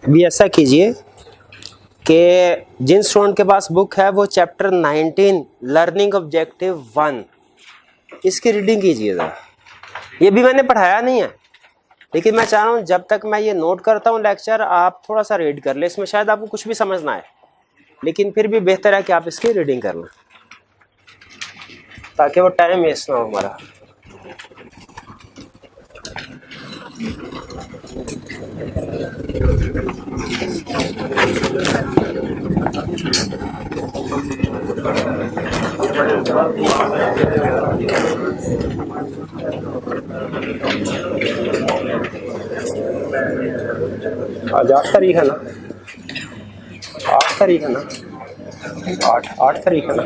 अभी ऐसा कीजिए कि जिन स्टूडेंट के पास बुक है वो चैप्टर 19 लर्निंग ऑब्जेक्टिव 1 इसकी रीडिंग कीजिएगा। ये भी मैंने पढ़ाया नहीं है, लेकिन मैं चाह रहा हूँ जब तक मैं ये नोट करता हूँ लेक्चर, आप थोड़ा सा रीड कर ले। इसमें शायद आपको कुछ भी समझ ना आए, लेकिन फिर भी बेहतर है कि आप इसकी रीडिंग कर लें ताकि वो टाइम वेस्ट ना हो हमारा। आज 8 तारीख है ना, 8 तारीख है ना, 8 तारीख है ना।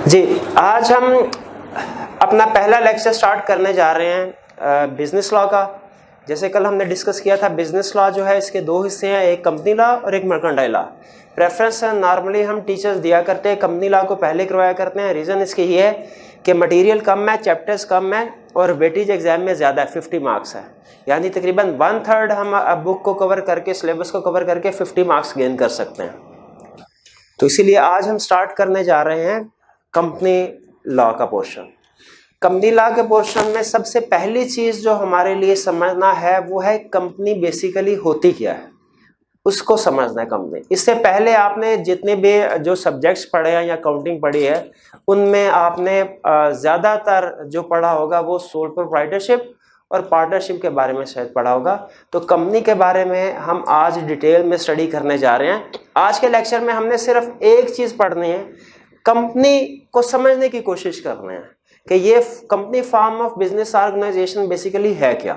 जी, आज हम अपना पहला लेक्चर स्टार्ट करने जा रहे हैं बिजनेस लॉ का। जैसे कल हमने डिस्कस किया था, बिजनेस लॉ जो है इसके दो हिस्से हैं, एक कंपनी लॉ और एक मर्केंटाइल लॉ। प्रेफरेंस नॉर्मली हम टीचर्स दिया करते हैं, कंपनी लॉ को पहले करवाया करते हैं। रीज़न इसके ये है कि मटेरियल कम है, चैप्टर्स कम है और वेटेज एग्जाम में ज़्यादा है, 50 मार्क्स है। यानी तकरीबन 1/3 हम बुक को कवर करके, सिलेबस को कवर करके 50 मार्क्स गेन कर सकते हैं। तो इसीलिए आज हम स्टार्ट करने जा रहे हैं कंपनी लॉ का पोर्शन। कंपनी लॉ के पोर्शन में सबसे पहली चीज जो हमारे लिए समझना है वो है कंपनी बेसिकली होती क्या है, उसको समझना है कंपनी। इससे पहले आपने जितने भी जो सब्जेक्ट्स पढ़े हैं या काउंटिंग पढ़ी है उनमें आपने ज़्यादातर जो पढ़ा होगा वो सोल प्रोप्राइटरशिप और पार्टनरशिप के बारे में शायद पढ़ा होगा। तो कंपनी के बारे में हम आज डिटेल में स्टडी करने जा रहे हैं। आज के लेक्चर में हमने सिर्फ एक चीज़ पढ़नी है, कंपनी को समझने की कोशिश करनी है कि ये company form of business organisation basically है क्या।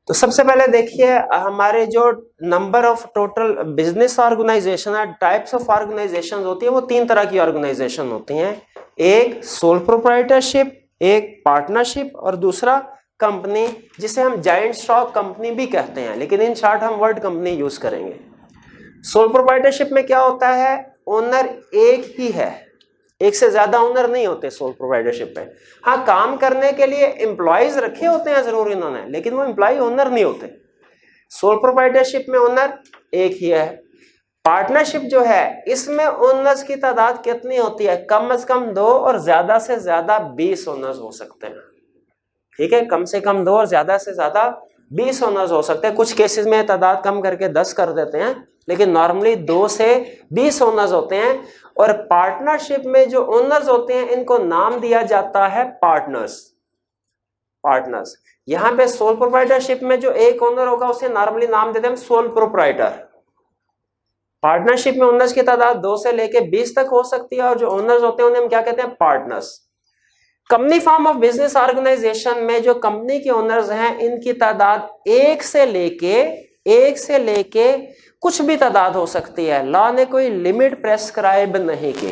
तो सबसे पहले देखिए, हमारे जो number of total business organisation है, टाइप्स ऑफ ऑर्गेनाइजेशन होती है, वो 3 तरह की ऑर्गेनाइजेशन होती हैं। एक सोल प्रोप्राइटरशिप, एक पार्टनरशिप और दूसरा कंपनी, जिसे हम जायंट स्टॉक कंपनी भी कहते हैं, लेकिन इन शॉर्ट हम वर्ड कंपनी यूज करेंगे। सोल प्रोप्राइटरशिप में क्या होता है, ओनर एक ही है, एक से ज्यादा ओनर नहीं होते सोल प्रोप्राइटरशिप में। हाँ, काम करने के लिए एम्प्लॉयज रखे होते हैं जरूर इन्होंने, लेकिन वो एम्प्लॉय ओनर नहीं होते। सोल प्रोप्राइटरशिप में ओनर एक ही है। पार्टनरशिप जो है इसमें ओनर्स की तादाद कितनी होती है, कम से कम 2 और ज्यादा से ज्यादा 20 ओनर्स हो सकते हैं। ठीक है, कम से कम 2 और ज्यादा से ज्यादा 20 ओनर्स हो सकते हैं। कुछ केसेस में तादाद कम करके 10 कर देते हैं, लेकिन नॉर्मली 2 से 20 ओनर्स होते हैं। और पार्टनरशिप में जो ओनर्स होते हैं इनको नाम दिया जाता है पार्टनर्स। पार्टनर्स यहां पे सोल प्रोप्राइटरशिप में जो एक ओनर होगा उसे नॉर्मली नाम देते हैं सोल प्रोप्राइटर। पार्टनरशिप में ओनर्स की तादाद 2 से लेके 20 तक हो सकती है और जो ओनर्स होते हैं उन्हें हम क्या कहते हैं, partners. Company form of business organisation में जो कंपनी के ओनर्स हैं इनकी तादाद 1 से लेके कुछ भी तादाद हो सकती है। लॉ ने कोई लिमिट प्रेस्क्राइब नहीं की।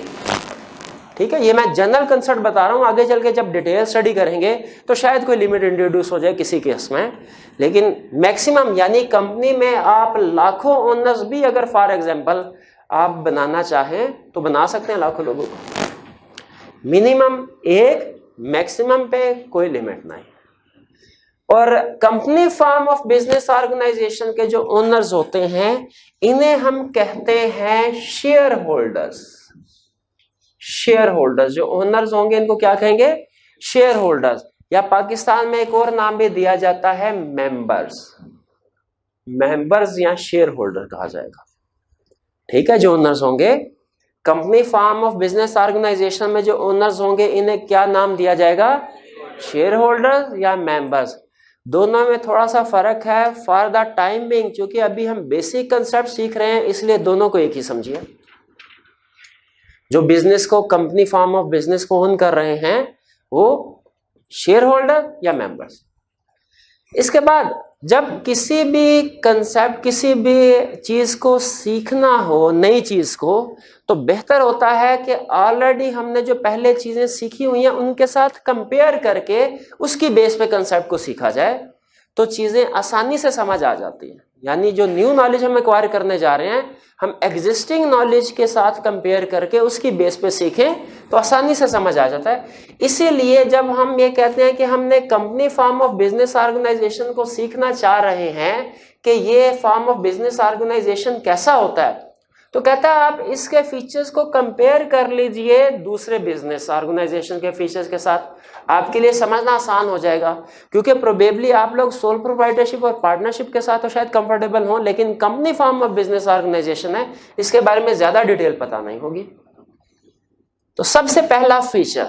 ठीक है, ये मैं जनरल कंसेप्ट बता रहा हूं, आगे चल के जब डिटेल स्टडी करेंगे तो शायद कोई लिमिट इंट्रोड्यूस हो जाए किसी केस में, लेकिन मैक्सिमम यानी कंपनी में आप लाखों ओनर्स भी अगर फॉर एग्जांपल आप बनाना चाहें तो बना सकते हैं, लाखों लोगों को। मिनिमम 1, मैक्सिमम पे कोई लिमिट नहीं। और company form of business organisation के जो ओनर्स होते हैं इन्हें हम कहते हैं शेयर होल्डर्स। शेयर होल्डर्स जो ओनर्स होंगे इनको क्या कहेंगे, शेयर होल्डर्स, या पाकिस्तान में एक और नाम भी दिया जाता है मेंबर्स। मेंबर्स या शेयर होल्डर कहा जाएगा। ठीक है, जो ओनर्स होंगे company form of business organisation में जो ओनर्स होंगे इन्हें क्या नाम दिया जाएगा, शेयर होल्डर्स या मेंबर्स। दोनों में थोड़ा सा फर्क है फॉर द टाइम बिंग, क्योंकि अभी हम बेसिक कंसेप्ट सीख रहे हैं इसलिए दोनों को एक ही समझिए। जो बिजनेस को कंपनी फॉर्म ऑफ बिजनेस को ओन कर रहे हैं वो शेयर होल्डर या मेंबर्स। इसके बाद जब किसी भी कंसेप्ट, किसी भी चीज को सीखना हो, नई चीज को, तो बेहतर होता है कि ऑलरेडी हमने जो पहले चीजें सीखी हुई हैं उनके साथ कंपेयर करके उसकी बेस पे कंसेप्ट को सीखा जाए, तो चीजें आसानी से समझ आ जाती हैं। यानी जो न्यू नॉलेज हम एक्वायर करने जा रहे हैं, हम एग्जिस्टिंग नॉलेज के साथ कंपेयर करके उसकी बेस पे सीखें तो आसानी से समझ आ जाता है। इसीलिए जब हम ये कहते हैं कि हमने company form of business organisation को सीखना चाह रहे हैं कि ये फॉर्म ऑफ बिजनेस ऑर्गेनाइजेशन कैसा होता है, तो कहता है आप इसके फीचर्स को कंपेयर कर लीजिए दूसरे बिजनेस ऑर्गेनाइजेशन के फीचर्स के साथ, आपके लिए समझना आसान हो जाएगा। क्योंकि प्रोबेबली आप लोग सोल प्रोप्राइटरशिप और पार्टनरशिप के साथ तो शायद कंफर्टेबल हो, लेकिन company form of business organisation है इसके बारे में ज्यादा डिटेल पता नहीं होगी। तो सबसे पहला फीचर,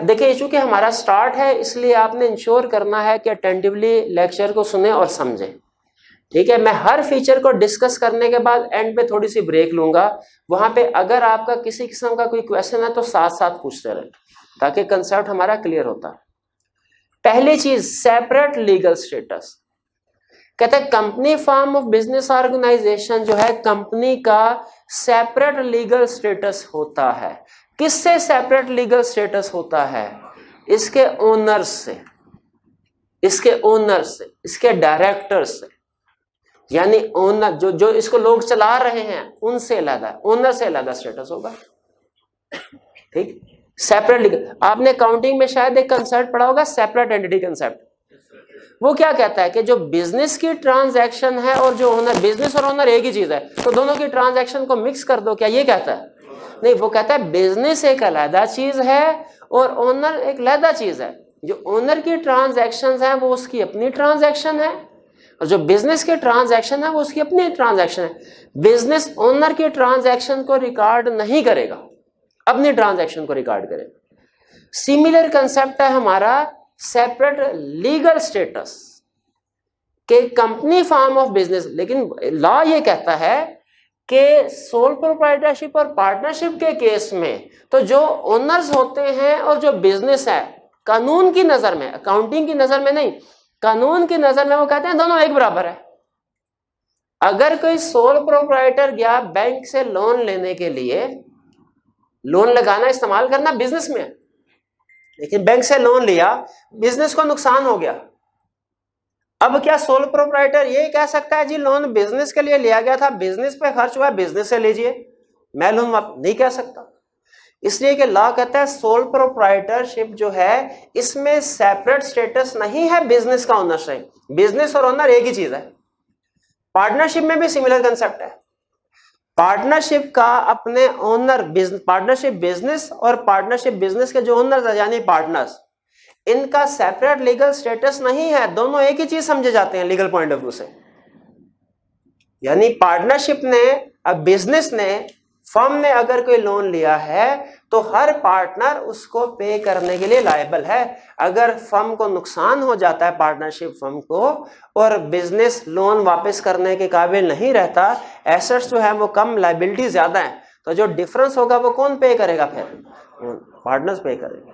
देखिए चूंकि हमारा स्टार्ट है इसलिए आपने इंश्योर करना है कि अटेंटिवली लेक्चर को सुने और समझें, ठीक है। मैं हर फीचर को डिस्कस करने के बाद एंड पे थोड़ी सी ब्रेक लूंगा, वहां पे अगर आपका किसी किस्म का कोई क्वेश्चन है तो साथ साथ पूछते रहे ताकि कंसेप्ट हमारा क्लियर होता है। पहली चीज, सेपरेट लीगल स्टेटस। कहते हैं company form of business organisation जो है कंपनी का सेपरेट लीगल स्टेटस होता है। किससे सेपरेट लीगल स्टेटस होता है? इसके ओनर्स से, इसके ओनर्स से, इसके डायरेक्टर्स से, यानी ओनर जो इसको लोग चला रहे हैं उनसे अलग, ओनर से अलग स्टेटस होगा, ठीक। सेपरेट लीगल, आपने अकाउंटिंग में शायद एक कंसेप्ट पढ़ा होगा, सेपरेट एंटिटी कंसेप्ट। वो क्या कहता है कि जो बिजनेस की ट्रांजैक्शन है और जो ओनर, बिजनेस और ओनर एक ही चीज है तो दोनों की ट्रांजैक्शन को मिक्स कर दो, क्या ये कहता है? नहीं, वो कहता है बिजनेस एक अलग चीज है और ओनर एक अलग चीज है। जो ओनर की ट्रांजैक्शन है वो उसकी अपनी ट्रांजैक्शन है और जो बिजनेस के ट्रांजैक्शन है वो उसकी अपनी ट्रांजैक्शन है। बिजनेस ओनर की ट्रांजैक्शन को रिकॉर्ड नहीं करेगा, अपनी ट्रांजैक्शन को रिकॉर्ड करेगा। सिमिलर कंसेप्ट है हमारा सेपरेट लीगल स्टेटस के कंपनी फॉर्म ऑफ बिजनेस। लेकिन लॉ ये कहता है कि सोल प्रोप्राइटरशिप और पार्टनरशिप के केस में तो जो ओनर्स होते हैं और जो बिजनेस है, कानून की नजर में, अकाउंटिंग की नजर में नहीं, कानून की नजर में वो कहते हैं दोनों एक बराबर है। अगर कोई सोल प्रोप्राइटर गया बैंक से लोन लेने के लिए, लोन लगाना इस्तेमाल करना बिजनेस में, लेकिन बैंक से लोन लिया, बिजनेस को नुकसान हो गया, अब क्या सोल प्रोप्राइटर ये कह सकता है जी लोन बिजनेस के लिए लिया गया था, बिजनेस पे खर्च हुआ, बिजनेस से लीजिए, मैं लोन नहीं कह सकता। इसलिए कि लॉ कहता है सोल प्रोप्राइटरशिप जो है इसमें सेपरेट स्टेटस नहीं है बिजनेस का ओनरशिप, बिजनेस और ओनर एक ही चीज है। पार्टनरशिप में भी सिमिलर कंसेप्ट है। पार्टनरशिप का अपने ओनर, पार्टनरशिप बिजनेस और पार्टनरशिप बिजनेस के जो ओनर यानी पार्टनर्स, इनका सेपरेट लीगल स्टेटस नहीं है, दोनों एक ही चीज समझे जाते हैं लीगल पॉइंट ऑफ व्यू से। यानी पार्टनरशिप ने, अब बिजनेस ने, फर्म ने अगर कोई लोन लिया है तो हर पार्टनर उसको पे करने के लिए लायबल है। अगर फर्म को नुकसान हो जाता है, पार्टनरशिप फर्म को, और बिजनेस लोन वापस करने के काबिल नहीं रहता, एसेट्स जो है वो कम, लायबिलिटी ज्यादा है, तो जो डिफरेंस होगा वो कौन पे करेगा? फिर पार्टनर्स पे करेंगे।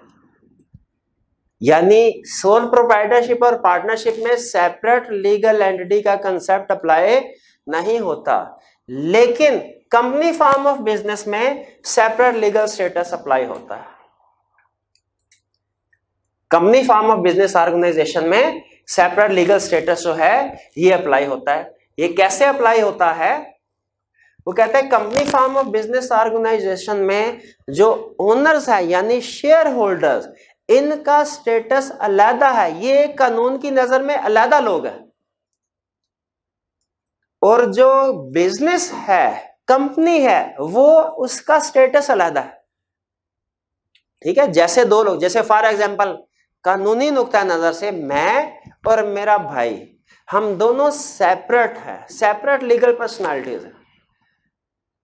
यानी सोल प्रोप्राइटरशिप और पार्टनरशिप में सेपरेट लीगल एंटिटी का कंसेप्ट अप्लाई नहीं होता, लेकिन कंपनी फॉर्म ऑफ बिजनेस में सेपरेट लीगल स्टेटस अप्लाई होता है। Company form of business organisation में सेपरेट लीगल स्टेटस जो है ये अप्लाई होता है। ये कैसे अप्लाई होता है? वो कहते हैं company form of business organisation में जो ओनर्स है यानी शेयर होल्डर्स, इनका स्टेटस अलग है, ये कानून की नजर में अलग लोग हैं। और जो बिजनेस है, कंपनी है, वो उसका स्टेटस अलग है, ठीक है। जैसे दो लोग, जैसे फॉर एग्जांपल कानूनी नुक्ता नजर से मैं और मेरा भाई, हम दोनों सेपरेट हैं, सेपरेट लीगल पर्सनालिटीज हैं।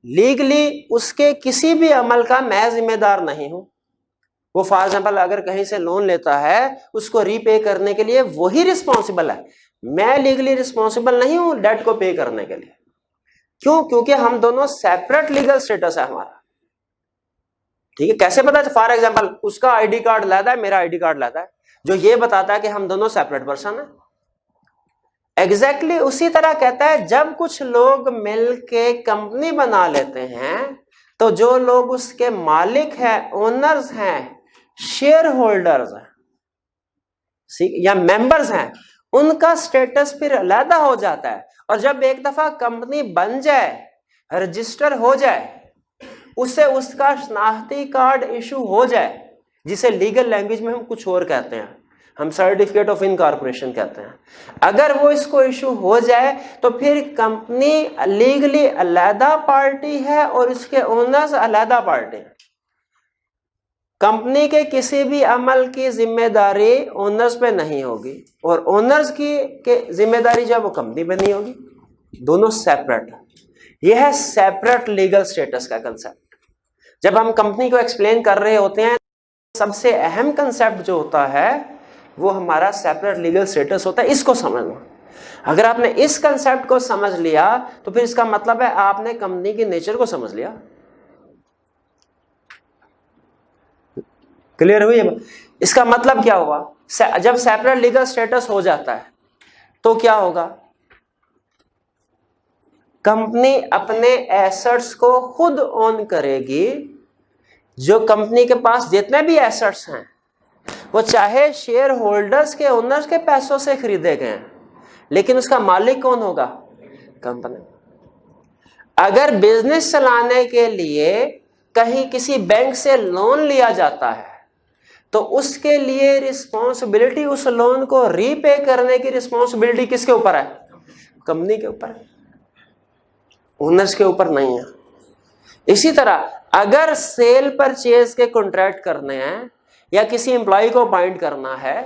लीगली उसके किसी भी अमल का मैं जिम्मेदार नहीं हूं। वो फॉर एग्जांपल अगर कहीं से लोन लेता है, उसको रीपे करने के लिए वही रिस्पॉन्सिबल है, मैं लीगली रिस्पॉन्सिबल नहीं हूं डेट को पे करने के लिए। क्यों? क्योंकि हम दोनों सेपरेट लीगल स्टेटस है हमारा, ठीक है। कैसे पता? फॉर एग्जांपल उसका आईडी कार्ड लाता है, मेरा आईडी कार्ड लाता है, जो ये बताता है कि हम दोनों सेपरेट पर्सन है। एग्जैक्टली उसी तरह कहता है जब कुछ लोग मिलके कंपनी बना लेते हैं तो जो लोग उसके मालिक हैं, ओनर्स हैं, शेयर होल्डर्स हैं या मेंबर्स हैं, उनका स्टेटस फिर अलग हो जाता है। और जब एक दफा कंपनी बन जाए, रजिस्टर हो जाए, उसे उसका शनाख्ती कार्ड इशू हो जाए, जिसे लीगल लैंग्वेज में हम कुछ और कहते हैं, हम सर्टिफिकेट ऑफ इनकॉर्पोरेशन कहते हैं, अगर वो इसको इशू हो जाए तो फिर कंपनी लीगली अलहदा पार्टी है और इसके ओनर्स अलहदा पार्टी है। कंपनी के किसी भी अमल की जिम्मेदारी ओनर्स पे नहीं होगी और ओनर्स की जिम्मेदारी जब वो कंपनी पे नहीं होगी, दोनों सेपरेट है। यह है सेपरेट लीगल स्टेटस का कंसेप्ट। जब हम कंपनी को एक्सप्लेन कर रहे होते हैं, सबसे अहम कंसेप्ट जो होता है वो हमारा सेपरेट लीगल स्टेटस होता है। इसको समझना, अगर आपने इस कंसेप्ट को समझ लिया तो फिर इसका मतलब है आपने कंपनी की नेचर को समझ लिया। क्लियर हुई? इसका मतलब क्या हुआ, जब सेपरेट लीगल स्टेटस हो जाता है तो क्या होगा, कंपनी अपने एसेट्स को खुद ओन करेगी। जो कंपनी के पास जितने भी एसेट्स हैं वो चाहे शेयर होल्डर्स के, ओनर्स के पैसों से खरीदे गए हैं, लेकिन उसका मालिक कौन होगा, कंपनी। अगर बिजनेस चलाने के लिए कहीं किसी बैंक से लोन लिया जाता है तो उसके लिए रिस्पॉन्सिबिलिटी, उस लोन को रीपे करने की रिस्पॉन्सिबिलिटी किसके ऊपर है, कंपनी के ऊपर है, ओनर्स के ऊपर नहीं है। इसी तरह अगर सेल परचेज के कॉन्ट्रैक्ट करने हैं या किसी एम्प्लॉय को अपॉइंट करना है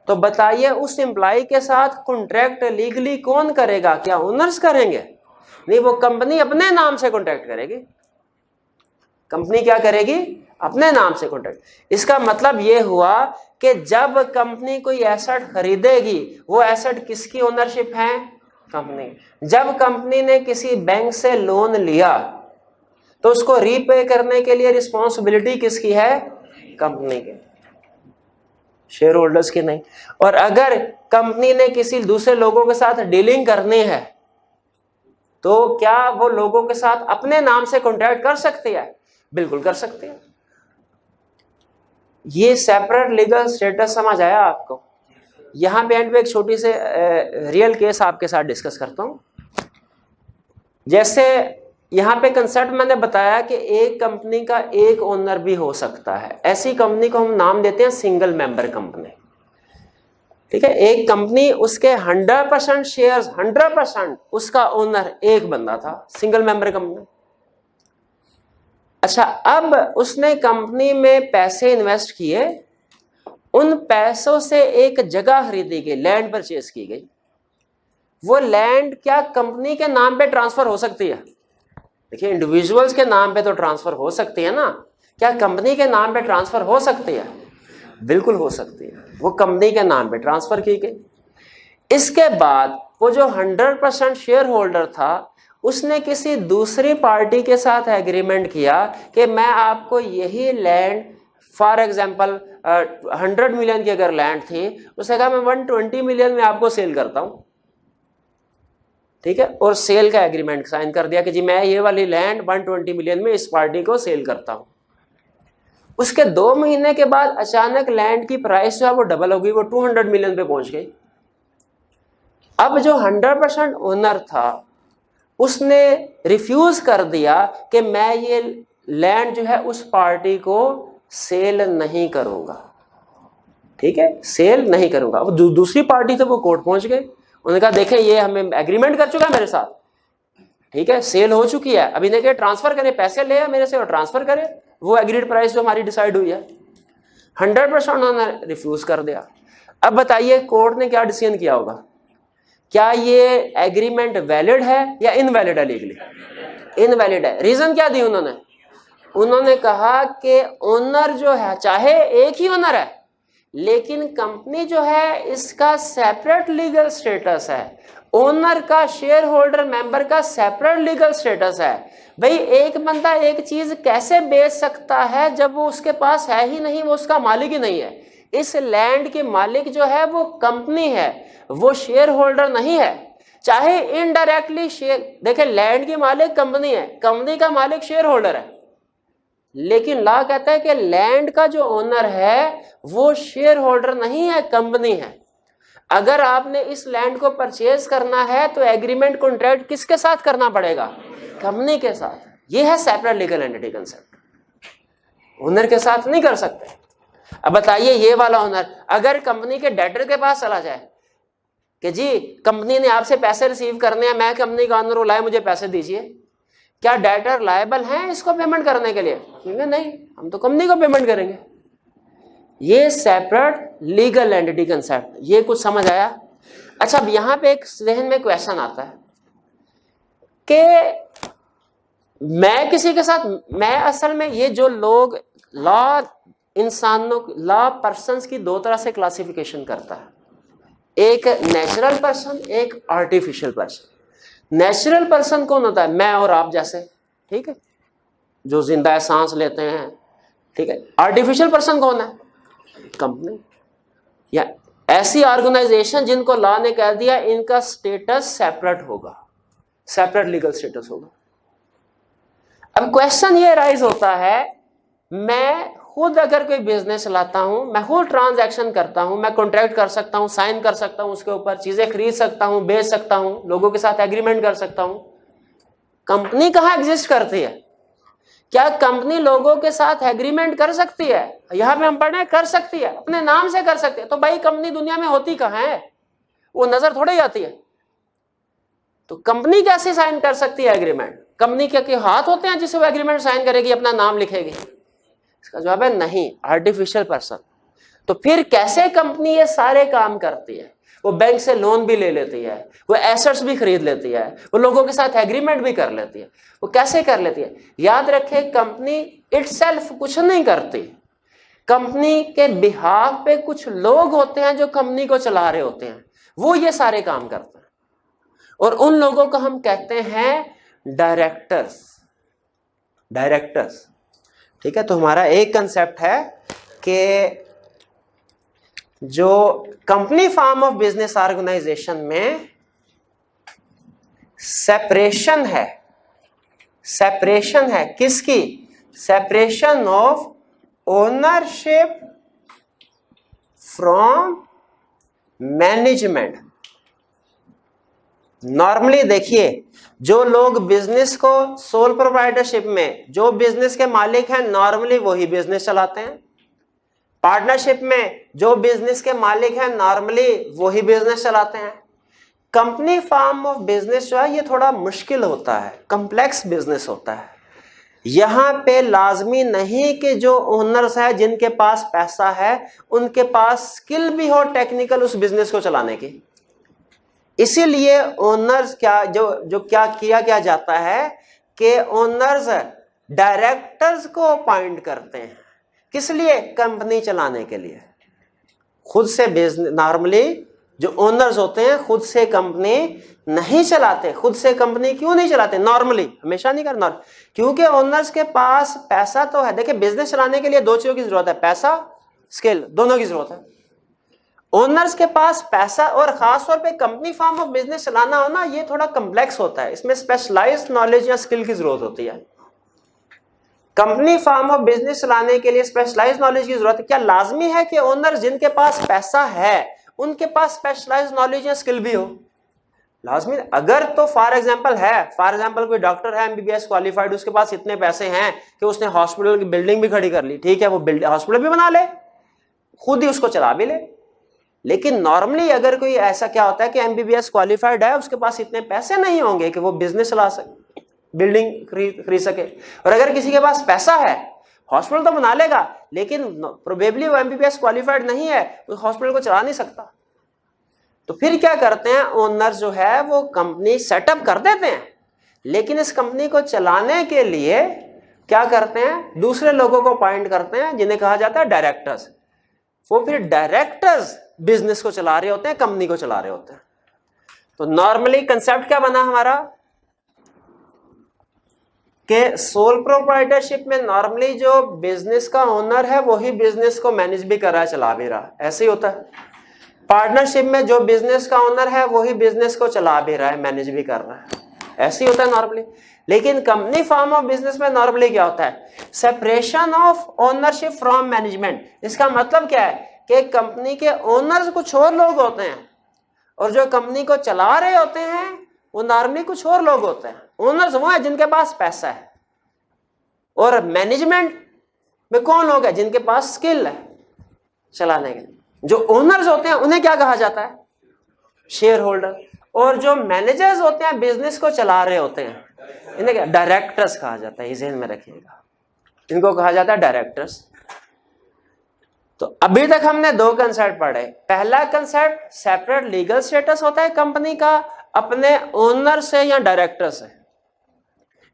तो बताइए उस एम्प्लॉय के साथ कॉन्ट्रैक्ट लीगली कौन करेगा, क्या ओनर्स करेंगे? नहीं, वो कंपनी अपने नाम से कॉन्ट्रैक्ट करेगी। कंपनी क्या करेगी, अपने नाम से कॉन्ट्रैक्ट। इसका मतलब ये हुआ कि जब कंपनी कोई एसेट खरीदेगी वो एसेट किसकी ओनरशिप है, कंपनी। जब कंपनी ने किसी बैंक से लोन लिया तो उसको रीपे करने के लिए रिस्पॉन्सिबिलिटी किसकी है, कंपनी के, शेयर होल्डर्स की नहीं। और अगर कंपनी ने किसी दूसरे लोगों के साथ डीलिंग करनी है तो क्या वो लोगों के साथ अपने नाम से कॉन्ट्रैक्ट कर सकती है, बिल्कुल कर सकती है। ये सेपरेट लीगल स्टेटस समझ आया आपको? यहां पे एंड पे एक छोटी से रियल केस आपके साथ डिस्कस करता हूं। जैसे यहां पे कंसेप्ट मैंने बताया कि एक कंपनी का एक ओनर भी हो सकता है। ऐसी कंपनी को हम नाम देते हैं सिंगल मेंबर कंपनी। ठीक है, एक कंपनी, उसके 100% शेयर्स, 100% उसका ओनर एक बंदा था, सिंगल मेंबर कंपनी। अच्छा, अब उसने कंपनी में पैसे इन्वेस्ट किए, उन पैसों से एक जगह खरीदी गई, लैंड परचेज की गई। वो लैंड क्या कंपनी के नाम पे ट्रांसफर हो सकती है? देखिए, इंडिविजुअल्स के नाम पे तो ट्रांसफर हो सकती है ना, क्या कंपनी के नाम पे ट्रांसफर हो सकती है? बिल्कुल हो सकती है। वो कंपनी के नाम पे ट्रांसफर की गई। इसके बाद वो जो 100% शेयर होल्डर था उसने किसी दूसरी पार्टी के साथ एग्रीमेंट किया कि मैं आपको यही लैंड, फॉर एग्जांपल 100 मिलियन की अगर लैंड थी, उसने कहा मैं 120 मिलियन में आपको सेल करता हूं। ठीक है, और सेल का एग्रीमेंट साइन कर दिया कि जी मैं ये वाली लैंड 120 मिलियन में इस पार्टी को सेल करता हूं। उसके 2 महीने के बाद अचानक लैंड की प्राइस जो है वो डबल हो गई, वो 200 मिलियन पे पहुंच गई। अब जो 100% ओनर था उसने रिफ्यूज कर दिया कि मैं ये लैंड जो है उस पार्टी को सेल नहीं करूंगा। ठीक है, सेल नहीं करूंगा। अब दूसरी पार्टी थे वो कोर्ट पहुंच गए, उन्होंने कहा देखें ये हमें एग्रीमेंट कर चुका है मेरे साथ, ठीक है, सेल हो चुकी है, अभी देखिए ट्रांसफर करें, पैसे ले मेरे से और ट्रांसफर करें वो एग्रीड प्राइस जो हमारी डिसाइड हुई है। 100% उन्होंने रिफ्यूज कर दिया। अब बताइए कोर्ट ने क्या डिसीजन किया होगा, क्या ये एग्रीमेंट वैलिड है या इनवैलिड है? लीगली इनवैलिड है। रीजन क्या दी उन्होंने? उन्होंने कहा कि ओनर जो है, चाहे एक ही ओनर है लेकिन कंपनी जो है इसका सेपरेट लीगल स्टेटस है, ओनर का, शेयर होल्डर मेंबर का सेपरेट लीगल स्टेटस है। भाई एक बंदा एक चीज कैसे बेच सकता है जब वो उसके पास है ही नहीं, वो उसका मालिक ही नहीं है। इस लैंड के मालिक जो है वो कंपनी है, वो शेयर होल्डर नहीं है। चाहे इनडायरेक्टली शेयर, देखे लैंड की मालिक कंपनी है, कंपनी का मालिक शेयर होल्डर है, लेकिन लॉ कहता है कि लैंड का जो ओनर है वो शेयर होल्डर नहीं है, कंपनी है। अगर आपने इस लैंड को परचेज करना है तो एग्रीमेंट कॉन्ट्रैक्ट किसके साथ करना पड़ेगा? कंपनी के साथ। ये है separate legal entity concept, owner के साथ नहीं कर सकते। अब बताइए ये वाला ओनर अगर कंपनी के डेटर के पास चला जाए कि जी कंपनी ने आपसे पैसे रिसीव करने हैं, मैं कंपनी का ओनर हूं, लाए मुझे पैसे दीजिए, क्या डेटर लायबल हैं इसको पेमेंट करने के लिए? नहीं, हम तो कंपनी को पेमेंट करेंगे। ये सेपरेट लीगल एंटिटी कंसेप्ट, ये कुछ समझ आया? अच्छा, अब यहां पे एक जहन में क्वेश्चन आता है कि मैं किसी के साथ, मैं असल में ये जो लोग लॉ इंसानों, लॉ पर्सन्स की दो तरह से क्लासिफिकेशन करता है, एक नेचुरल पर्सन, एक आर्टिफिशियल पर्सन। नेचुरल पर्सन कौन होता है? मैं और आप जैसे, ठीक है, जो जिंदा सांस लेते हैं, ठीक है। आर्टिफिशियल पर्सन कौन है? कंपनी या ऐसी ऑर्गेनाइजेशन जिनको लॉ ने कह दिया इनका स्टेटस सेपरेट होगा, सेपरेट लीगल स्टेटस होगा। अब क्वेश्चन ये राइज होता है, मैं खुद अगर कोई बिजनेस चलाता हूं, मैं खुद ट्रांजैक्शन करता हूं, मैं कॉन्ट्रैक्ट कर सकता हूं, साइन कर सकता हूं, उसके ऊपर चीजें खरीद सकता हूं, बेच सकता हूं, लोगों के साथ एग्रीमेंट कर सकता हूं। कंपनी कहां एग्जिस्ट करती है? क्या कंपनी लोगों के साथ एग्रीमेंट कर सकती है? यहां पे हम पढ़ रहे हैं कर सकती है, अपने नाम से कर सकती है। तो भाई कंपनी दुनिया में होती कहां है? वो नजर थोड़ी आती है। तो कंपनी कैसे साइन कर सकती है एग्रीमेंट? कंपनी के हाथ होते हैं जिसे वो एग्रीमेंट साइन करेगी, अपना नाम लिखेगी? इसका जवाब है नहीं, आर्टिफिशियल पर्सन। तो फिर कैसे कंपनी ये सारे काम करती है? वो बैंक से लोन भी ले लेती है, वो एसेट्स भी खरीद लेती है, वो लोगों के साथ एग्रीमेंट भी कर लेती है। वो कैसे कर लेती है? याद रखे, कंपनी इटसेल्फ कुछ नहीं करती। कंपनी के बिहाफ पे कुछ लोग होते हैं जो कंपनी को चला रहे होते हैं, वो ये सारे काम करते हैं, और उन लोगों को हम कहते हैं डायरेक्टर्स। डायरेक्टर्स, ठीक है। तो हमारा एक कंसेप्ट है कि जो company form of business organisation में सेपरेशन है, सेपरेशन है किसकी? Separation of ownership from management. Normally देखिए, जो लोग बिजनेस को सोल प्रोप्राइटरशिप में, जो बिजनेस के मालिक हैं, नॉर्मली वही बिजनेस चलाते हैं। पार्टनरशिप में जो बिजनेस के मालिक हैं, नॉर्मली वही बिजनेस चलाते हैं। कंपनी फॉर्म ऑफ बिजनेस जो है ये थोड़ा मुश्किल होता है, कॉम्प्लेक्स बिजनेस होता है। यहां पे लाजमी नहीं कि जो ओनर्स है, जिनके पास पैसा है, उनके पास स्किल भी हो टेक्निकल उस बिजनेस को चलाने की। इसीलिए ओनर्स क्या किया जाता है कि ओनर्स डायरेक्टर्स को अपॉइंट करते हैं। किस लिए? कंपनी चलाने के लिए। खुद से बिजनेस, नॉर्मली जो ओनर्स होते हैं खुद से कंपनी नहीं चलाते। खुद से कंपनी क्यों नहीं चलाते? नॉर्मली, हमेशा नहीं करना, क्योंकि ओनर्स के पास पैसा तो है। देखिए, बिजनेस चलाने के लिए दो चीजों की जरूरत है, पैसा, स्किल, दोनों की जरूरत है। ओनर्स के पास पैसा, और खासतौर पे कंपनी फॉर्म ऑफ बिजनेस चलाना हो ना, ये थोड़ा कॉम्प्लेक्स होता है, इसमें स्पेशलाइज्ड नॉलेज या स्किल की जरूरत होती है। कंपनी फॉर्म ऑफ बिजनेस चलाने के लिए स्पेशलाइज्ड नॉलेज की जरूरत है। क्या लाजमी है कि ओनर जिनके पास पैसा है उनके पास स्पेशलाइज्ड नॉलेज या स्किल भी हो? लाजमी अगर तो फॉर एग्जांपल है, फॉर एग्जांपल कोई डॉक्टर है एमबीबीएस क्वालिफाइड, उसके पास इतने पैसे हैं कि उसने हॉस्पिटल की बिल्डिंग भी खड़ी कर ली, ठीक है, वो हॉस्पिटल भी बना ले, खुद ही उसको चला भी ले। लेकिन नॉर्मली अगर कोई ऐसा क्या होता है कि एमबीबीएस क्वालिफाइड है, उसके पास इतने पैसे नहीं होंगे कि वो बिजनेस चला सके, बिल्डिंग खरीद सके। और अगर किसी के पास पैसा है, हॉस्पिटल तो बना लेगा, लेकिन प्रोबेबली वो एमबीबीएस क्वालिफाइड नहीं है, उस हॉस्पिटल को चला नहीं सकता। तो फिर क्या करते हैं ओनर जो है, वो कंपनी सेटअप कर देते हैं, लेकिन इस कंपनी को चलाने के लिए क्या करते हैं, दूसरे लोगों को अपॉइंट करते हैं जिन्हें कहा जाता है डायरेक्टर्स। वो फिर डायरेक्टर्स बिजनेस को चला रहे होते हैं, कंपनी को चला रहे होते हैं। तो नॉर्मली कंसेप्ट क्या बना हमारा कि सोल प्रोप्राइटरशिप में नॉर्मली जो बिजनेस का ओनर है वही बिजनेस को मैनेज भी कर रहा है, चला भी रहा है, ऐसे ही होता है। पार्टनरशिप में जो बिजनेस का ओनर है वही बिजनेस को चला भी रहा है, मैनेज भी कर रहा है, ऐसे ही होता है नॉर्मली। लेकिन कंपनी फॉर्म ऑफ बिजनेस में नॉर्मली क्या होता है, separation of ownership from management. इसका मतलब क्या है कि कंपनी के ओनर्स कुछ और लोग होते हैं, और जो कंपनी को चला रहे होते हैं वो नॉर्मली कुछ और लोग होते हैं। ओनर्स वो है जिनके पास पैसा है, और मैनेजमेंट में कौन लोग है, जिनके पास स्किल है चलाने के लिए। जो ओनर्स होते हैं उन्हें क्या कहा जाता है, शेयर होल्डर। और जो मैनेजर्स होते हैं, बिजनेस को चला रहे होते हैं, इन्हें क्या, डायरेक्टर्स कहा जाता है। ये ध्यान में रखिएगा, इनको कहा जाता है डायरेक्टर्स। तो अभी तक हमने दो कंसेप्ट पढ़े। पहला कंसेप्ट, सेपरेट लीगल स्टेटस होता है कंपनी का अपने ओनर से या डायरेक्टर से।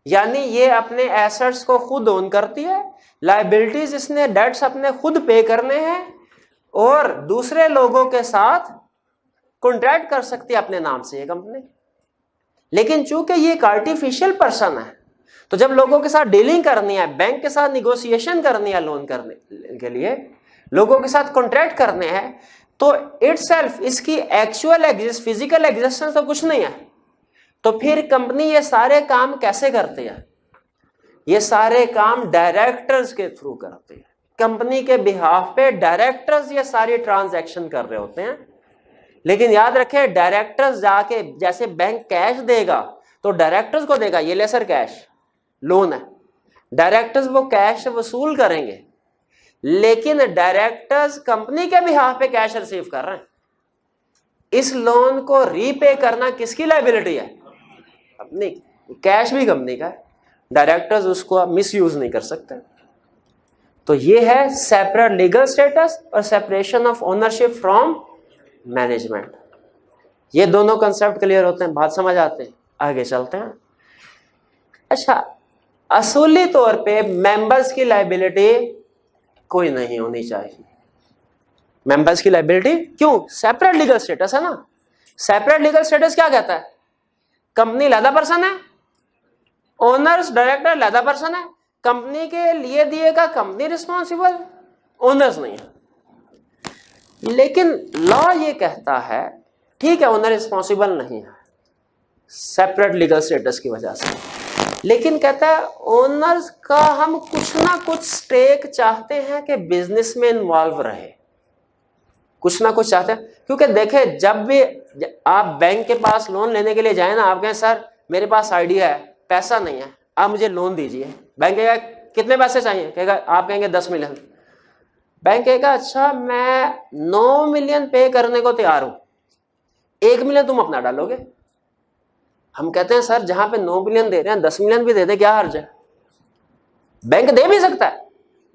यानी ये अपने एसेट्स को खुद ओन करती है, लायबिलिटीज इसने डेट्स अपने खुद पे करने हैं और दूसरे लोगों के साथ कॉन्ट्रैक्ट कर सकती है अपने नाम से ये कंपनी। लेकिन चूंकि ये एक आर्टिफिशियल पर्सन है, तो जब लोगों के साथ डीलिंग करनी है, बैंक के साथ निगोशिएशन करनी है लोन करने के लिए, लोगों के साथ कॉन्ट्रैक्ट करने हैं, तो इटसेल्फ इसकी एक्चुअल फिजिकल एग्जिस्टेंस तो कुछ नहीं है। तो फिर कंपनी ये सारे काम कैसे करती है? ये सारे काम डायरेक्टर्स के थ्रू करती है। कंपनी के बिहाफ पे डायरेक्टर्स ये सारी ट्रांजैक्शन कर रहे होते हैं। लेकिन याद रखें, डायरेक्टर्स जाके जैसे बैंक कैश देगा तो डायरेक्टर्स को देगा, ये ले सर कैश, लोन है, डायरेक्टर्स वो कैश वसूल करेंगे, लेकिन डायरेक्टर्स कंपनी के बिहाफ पे कैश रिसीव कर रहे हैं। इस लोन को रीपे करना किसकी लायबिलिटी है? अपनी। कैश भी कंपनी का है, डायरेक्टर्स उसको मिसयूज नहीं कर सकते। तो ये है सेपरेट लीगल स्टेटस और separation of ownership from management. ये दोनों कंसेप्ट क्लियर होते हैं, बात समझ आते हैं, आगे चलते हैं। अच्छा, असूली तौर पे मेंबर्स की लायबिलिटी कोई नहीं होनी चाहिए। मेंबर्स की लायबिलिटी क्यों? सेपरेट लीगल स्टेटस है ना। सेपरेट लीगल स्टेटस क्या कहता है? कंपनी लैदा पर्सन है, ओनर्स डायरेक्टर लैदा पर्सन है, कंपनी के लिए दिएगा कंपनी रिस्पॉन्सिबल, ओनर्स नहीं है। लेकिन लॉ ये कहता है ठीक है ओनर रिस्पॉन्सिबल नहीं है सेपरेट लीगल स्टेटस की वजह से, लेकिन कहता है ओनर्स का हम कुछ ना कुछ स्टेक चाहते हैं कि बिजनेस में इन्वॉल्व रहे, कुछ ना कुछ चाहते हैं। क्योंकि देखें, जब भी आप बैंक के पास लोन लेने के लिए जाए ना, आप कहें सर मेरे पास आइडिया है, पैसा नहीं है, आप मुझे लोन दीजिए। बैंक कहेगा कितने पैसे चाहिए? कहेगा, आप कहेंगे 10 मिलियन। बैंक कहेगा अच्छा मैं 9 मिलियन पे करने को तैयार हूं, 1 मिलियन तुम अपना डालोगे। हम कहते हैं सर जहां पे 9 मिलियन दे रहे हैं 10 मिलियन भी दे दे, क्या हर्ज है? बैंक दे भी सकता है,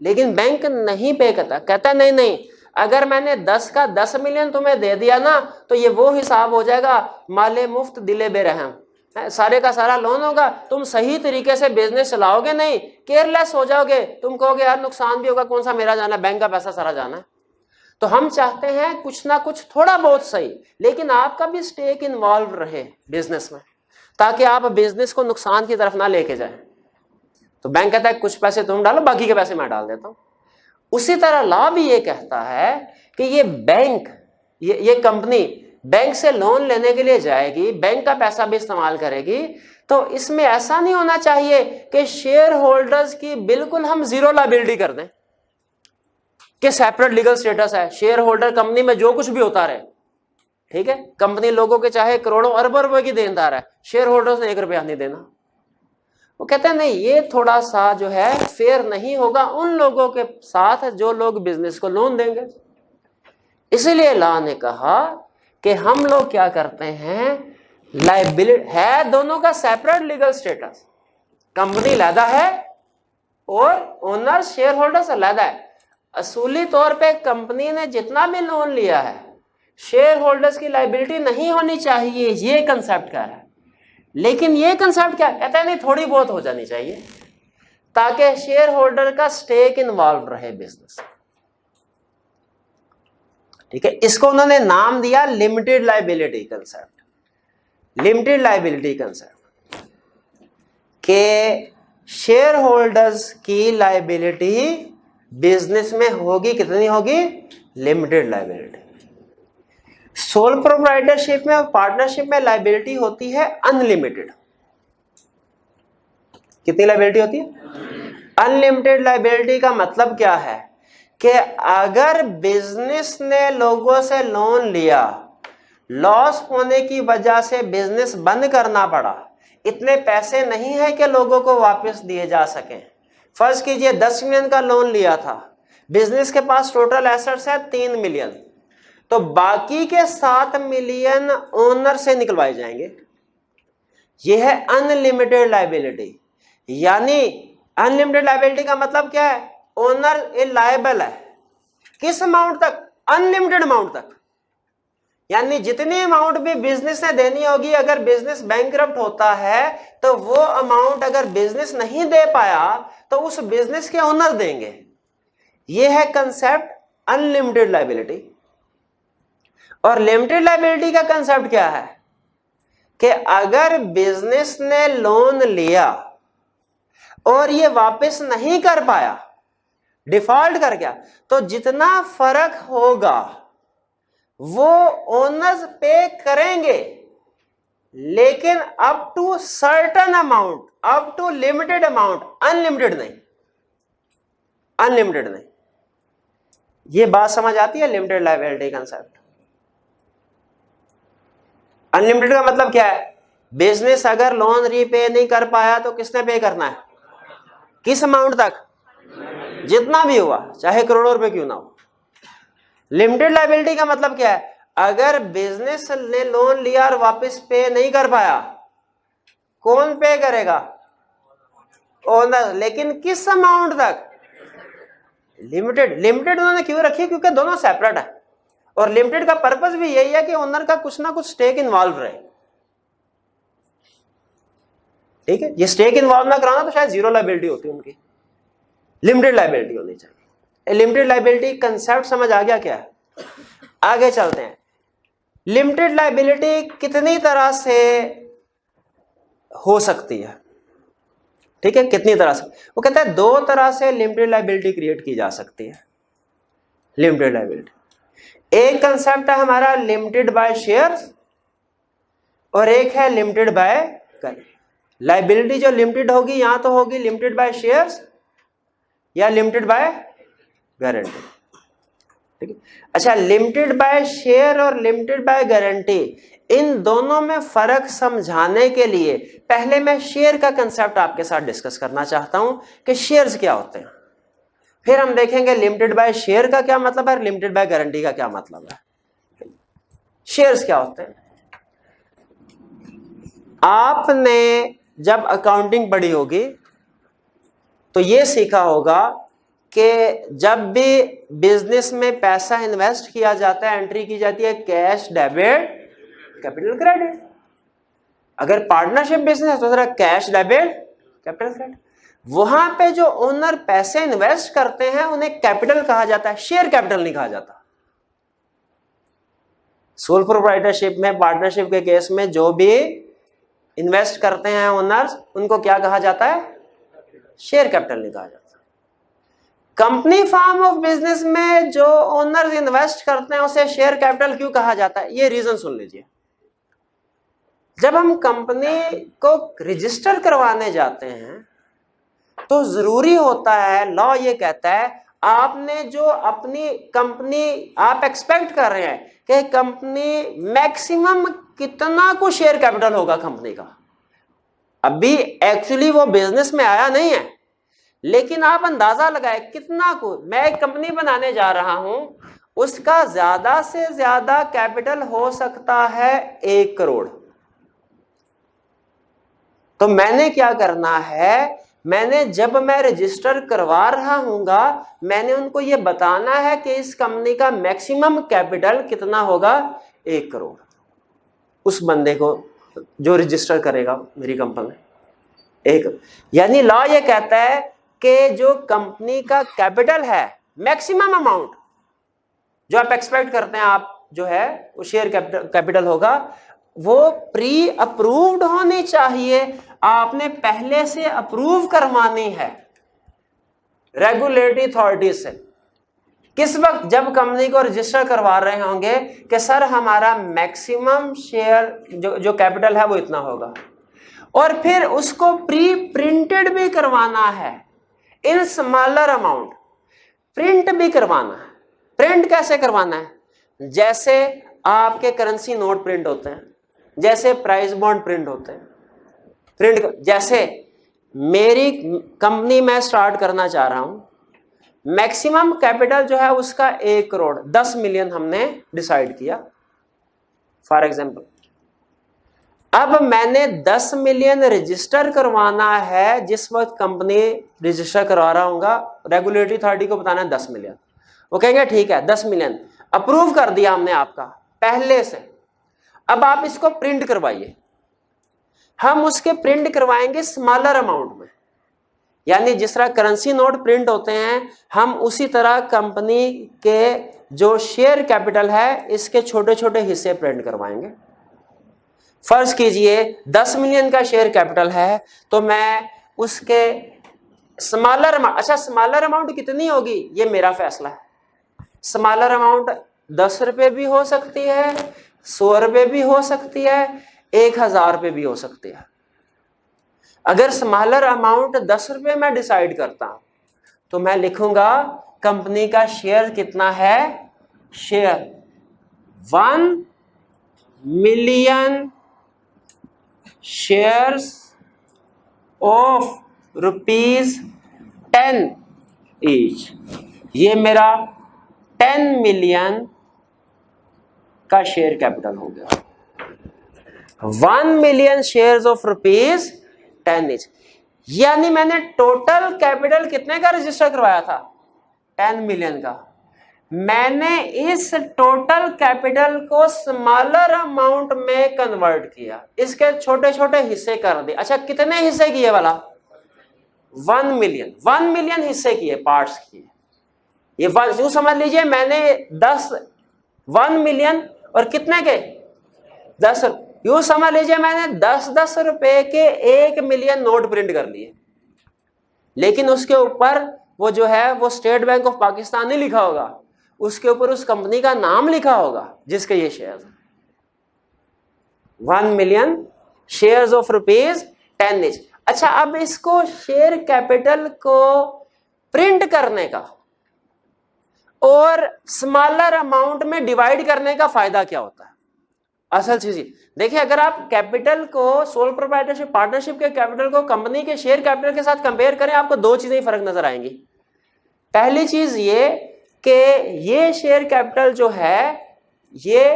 लेकिन बैंक नहीं पे करता। कहता है नहीं नहीं, अगर मैंने 10 का 10 मिलियन तुम्हें दे दिया ना, तो ये वो हिसाब हो जाएगा माले मुफ्त दिले बेरहम, सारे का सारा लोन होगा, तुम सही तरीके से बिजनेस चलाओगे नहीं, केयरलेस हो जाओगे, तुम कहोगे यार नुकसान भी होगा, कौन सा मेरा जाना है, बैंक का पैसा सारा जाना है। तो हम चाहते हैं कुछ ना कुछ थोड़ा बहुत सही, लेकिन आपका भी स्टेक इन्वॉल्व रहे बिजनेस में, ताकि आप बिजनेस को नुकसान की तरफ ना लेके जाए। तो बैंक कहता है कुछ पैसे तुम डालो, बाकी के पैसे मैं डाल देता हूं। उसी तरह लॉ भी ये कहता है कि ये बैंक, ये कंपनी बैंक से लोन लेने के लिए जाएगी, बैंक का पैसा भी इस्तेमाल करेगी, तो इसमें ऐसा नहीं होना चाहिए कि शेयर होल्डर्स की बिल्कुल हम जीरो लायबिलिटी कर दें कि सेपरेट लीगल स्टेटस है, शेयर होल्डर कंपनी में जो कुछ भी होता रहे, ठीक है, कंपनी लोगों के चाहे करोड़ों अरबों रुपए की देनदार है, शेयर होल्डर्स ने 1 रुपया नहीं देना। वो कहते हैं नहीं, ये थोड़ा सा जो है फेयर नहीं होगा उन लोगों के साथ जो लोग बिजनेस को लोन देंगे। इसीलिए लॉ ने कहा कि हम लोग क्या करते हैं, लायबिलिटी है दोनों का सेपरेट लीगल स्टेटस, कंपनी अलहदा है और ओनर शेयर होल्डर्स अलहदा है। असूली तौर पे कंपनी ने जितना भी लोन लिया है शेयर होल्डर्स की लायबिलिटी नहीं होनी चाहिए, ये कंसेप्ट कह रहा है। लेकिन ये कंसेप्ट क्या कहता है, नहीं थोड़ी बहुत हो जानी चाहिए ताकि शेयर होल्डर का स्टेक इन्वॉल्व रहे बिजनेस, ठीक है। इसको उन्होंने नाम दिया limited liability concept. Limited liability concept के शेयर होल्डर्स की लायबिलिटी बिजनेस में होगी, कितनी होगी? Limited liability. सोल प्रोप्राइटरशिप में और पार्टनरशिप में लायबिलिटी होती है अनलिमिटेड। कितनी लायबिलिटी होती है? अनलिमिटेड लायबिलिटी का मतलब क्या है कि अगर बिजनेस ने लोगों से लोन लिया, लॉस होने की वजह से बिजनेस बंद करना पड़ा, इतने पैसे नहीं है कि लोगों को वापस दिए जा सकें। फर्ज कीजिए 10 मिलियन का लोन लिया था, बिजनेस के पास टोटल एसेट्स है 3 मिलियन, तो बाकी के 7 मिलियन ओनर से निकलवाए जाएंगे। यह है अनलिमिटेड लायबिलिटी। यानी अनलिमिटेड लायबिलिटी का मतलब क्या है? ओनर ए लायबल है किस अमाउंट तक? अनलिमिटेड अमाउंट तक। यानी जितनी अमाउंट भी बिजनेस ने देनी होगी, अगर बिजनेस बैंकरप्ट होता है तो वो अमाउंट अगर बिजनेस नहीं दे पाया तो उस बिजनेस के ओनर देंगे। ये है कंसेप्ट अनलिमिटेड लायबिलिटी। और लिमिटेड लायबिलिटी का कंसेप्ट क्या है कि अगर बिजनेस ने लोन लिया और ये वापस नहीं कर पाया, डिफॉल्ट कर गया, तो जितना फर्क होगा वो ओनर्स पे करेंगे, लेकिन up to certain amount, up to limited amount, unlimited नहीं, अनलिमिटेड नहीं। ये बात समझ आती है लिमिटेड लायबिलिटी कंसेप्ट? अनलिमिटेड का मतलब क्या है? बिजनेस अगर लोन रीपे नहीं कर पाया तो किसने पे करना है? किस अमाउंट तक? जितना भी हुआ, चाहे करोड़ों रुपए क्यों ना हो। लिमिटेड लायबिलिटी का मतलब क्या है? अगर बिजनेस ने लोन लिया और वापस पे नहीं कर पाया, कौन पे करेगा? ओनर। लेकिन किस अमाउंट तक? लिमिटेड। लिमिटेड उन्होंने क्यों रखी? क्योंकि दोनों सेपरेट है, और लिमिटेड का पर्पस भी यही है कि ओनर का कुछ ना कुछ स्टेक इन्वॉल्व रहे। ठीक है, ये स्टेक इन्वॉल्व ना कराना तो शायद जीरो लायबिलिटी होती है उनकी, लिमिटेड लायबिलिटी होनी चाहिए। लिमिटेड लायबिलिटी कंसेप्ट समझ आ गया क्या है? आगे चलते हैं। लिमिटेड लायबिलिटी कितनी तरह से हो सकती है? ठीक है, कितनी तरह से? वो कहता है दो तरह से लिमिटेड लायबिलिटी क्रिएट की जा सकती है। लिमिटेड लायबिलिटी, एक कंसेप्ट है हमारा लिमिटेड बाय शेयर्स, और एक है लिमिटेड बाय कर। लायबिलिटी जो लिमिटेड होगी यहां तो होगी लिमिटेड बाय शेयर्स या लिमिटेड बाय गारंटी। ठीक है, अच्छा, लिमिटेड बाय शेयर और लिमिटेड बाय गारंटी, इन दोनों में फर्क समझाने के लिए पहले मैं शेयर का कंसेप्ट आपके साथ डिस्कस करना चाहता हूं कि शेयर्स क्या होते हैं। फिर हम देखेंगे लिमिटेड बाय शेयर का क्या मतलब है, लिमिटेड बाय गारंटी का क्या मतलब है। शेयर्स क्या होते हैं? आपने जब अकाउंटिंग पढ़ी होगी तो यह सीखा होगा कि जब भी बिजनेस में पैसा इन्वेस्ट किया जाता है, एंट्री की जाती है कैश डेबिट कैपिटल क्रेडिट। अगर पार्टनरशिप बिजनेस है तो जरा कैश डेबिट कैपिटल क्रेडिट। वहां पे जो ओनर पैसे इन्वेस्ट करते हैं उन्हें कैपिटल कहा जाता है, शेयर कैपिटल नहीं कहा जाता। सोल प्रोप्राइटरशिप में, पार्टनरशिप के केस में जो भी इन्वेस्ट करते हैं ओनर्स, उनको क्या कहा जाता है? शेयर कैपिटल नहीं कहा जाता। कंपनी फॉर्म ऑफ बिजनेस में जो ओनर्स इन्वेस्ट करते हैं उसे शेयर कैपिटल क्यों कहा जाता है? ये रीजन सुन लीजिए। जब हम कंपनी को रजिस्टर करवाने जाते हैं तो जरूरी होता है, लॉ ये कहता है, आपने जो अपनी कंपनी आप एक्सपेक्ट कर रहे हैं कि कंपनी मैक्सिमम कितना को शेयर कैपिटल होगा कंपनी का। अभी एक्चुअली वो बिजनेस में आया नहीं है, लेकिन आप अंदाजा लगाए कितना को मैं एक कंपनी बनाने जा रहा हूं, उसका ज्यादा से ज्यादा कैपिटल हो सकता है 1 करोड़। तो मैंने क्या करना है, मैंने जब मैं रजिस्टर करवा रहा हूंगा, मैंने उनको यह बताना है कि इस कंपनी का मैक्सिमम कैपिटल कितना होगा, 1 करोड़। उस बंदे को जो रजिस्टर करेगा मेरी कंपनी, 1। यानी लॉ ये कहता है कि जो कंपनी का कैपिटल है, मैक्सिमम अमाउंट जो आप एक्सपेक्ट करते हैं, आप जो है वो शेयर कैपिटल होगा, वो प्री अप्रूव्ड होनी चाहिए। आपने पहले से अप्रूव करवानी है रेगुलेटरी अथॉरिटी से। किस वक्त? जब कंपनी को रजिस्टर करवा रहे होंगे कि सर हमारा मैक्सिमम शेयर जो कैपिटल है वो इतना होगा, और फिर उसको प्री प्रिंटेड भी करवाना है इन स्मॉलर अमाउंट। प्रिंट भी करवाना है। प्रिंट कैसे करवाना है? जैसे आपके करेंसी नोट प्रिंट होते हैं, जैसे प्राइस बॉन्ड प्रिंट होते हैं। प्रिंट जैसे मेरी कंपनी मैं स्टार्ट करना चाह रहा हूं, मैक्सिमम कैपिटल जो है उसका 1 करोड़ 10 मिलियन हमने डिसाइड किया फॉर एग्जांपल। अब मैंने 10 मिलियन रजिस्टर करवाना है। जिस वक्त कंपनी रजिस्टर करवा रहा हूंगा, रेगुलेटरी अथॉरिटी को बताना है 10 मिलियन। वो कहेंगे ठीक है 10 मिलियन अप्रूव कर दिया हमने आपका, पहले से। अब आप इसको प्रिंट करवाइए, हम उसके प्रिंट करवाएंगे स्मॉलर अमाउंट में, यानी जिस तरह करेंसी नोट प्रिंट होते हैं हम उसी तरह कंपनी के जो शेयर कैपिटल है इसके छोटे छोटे हिस्से प्रिंट करवाएंगे। फर्ज कीजिए 10 मिलियन का शेयर कैपिटल है तो मैं उसके स्मॉलर अमाउंट, अच्छा स्मॉलर अमाउंट कितनी होगी ये मेरा फैसला है। स्मॉलर अमाउंट 10 रुपए भी हो सकती है, 100 रुपए भी हो सकती है, 1000 रुपए भी हो सकती है। अगर स्मॉलर अमाउंट 10 रुपए मैं डिसाइड करता हूं तो मैं लिखूंगा कंपनी का शेयर कितना है, share 1 million shares of ₹10 each. ये मेरा 10 मिलियन का शेयर कैपिटल हो गया। 1 मिलियन शेयर्स ऑफ ₹10 ईच, यानी मैंने टोटल कैपिटल कितने का रजिस्टर करवाया था, 10 मिलियन का। मैंने इस टोटल कैपिटल को स्मॉलर अमाउंट में कन्वर्ट किया, इसके छोटे छोटे हिस्से कर दिए। अच्छा कितने हिस्से किए वाला, 1 मिलियन, 1 मिलियन हिस्से किए, पार्ट्स किए। ये यूं समझ लीजिए मैंने 1 मिलियन और कितने के 10, यूं समझ लीजिए मैंने 10-10 रुपए के 1 मिलियन नोट प्रिंट कर लिए, लेकिन उसके ऊपर वो जो है वो स्टेट बैंक ऑफ पाकिस्तान नहीं लिखा होगा, उसके ऊपर उस कंपनी का नाम लिखा होगा जिसके ये share. 1 million shares of ₹10 each. अच्छा अब इसको शेयर कैपिटल को प्रिंट करने का और स्मॉलर अमाउंट में डिवाइड करने का फायदा क्या होता है। असल चीज देखिए, अगर आप कैपिटल को सोल प्रोप्राइटरशिप पार्टनरशिप के कैपिटल को कंपनी के शेयर कैपिटल के साथ कंपेयर करें, आपको दो चीजें ही फर्क नजर आएंगी। पहली चीज ये कि ये शेयर कैपिटल जो है ये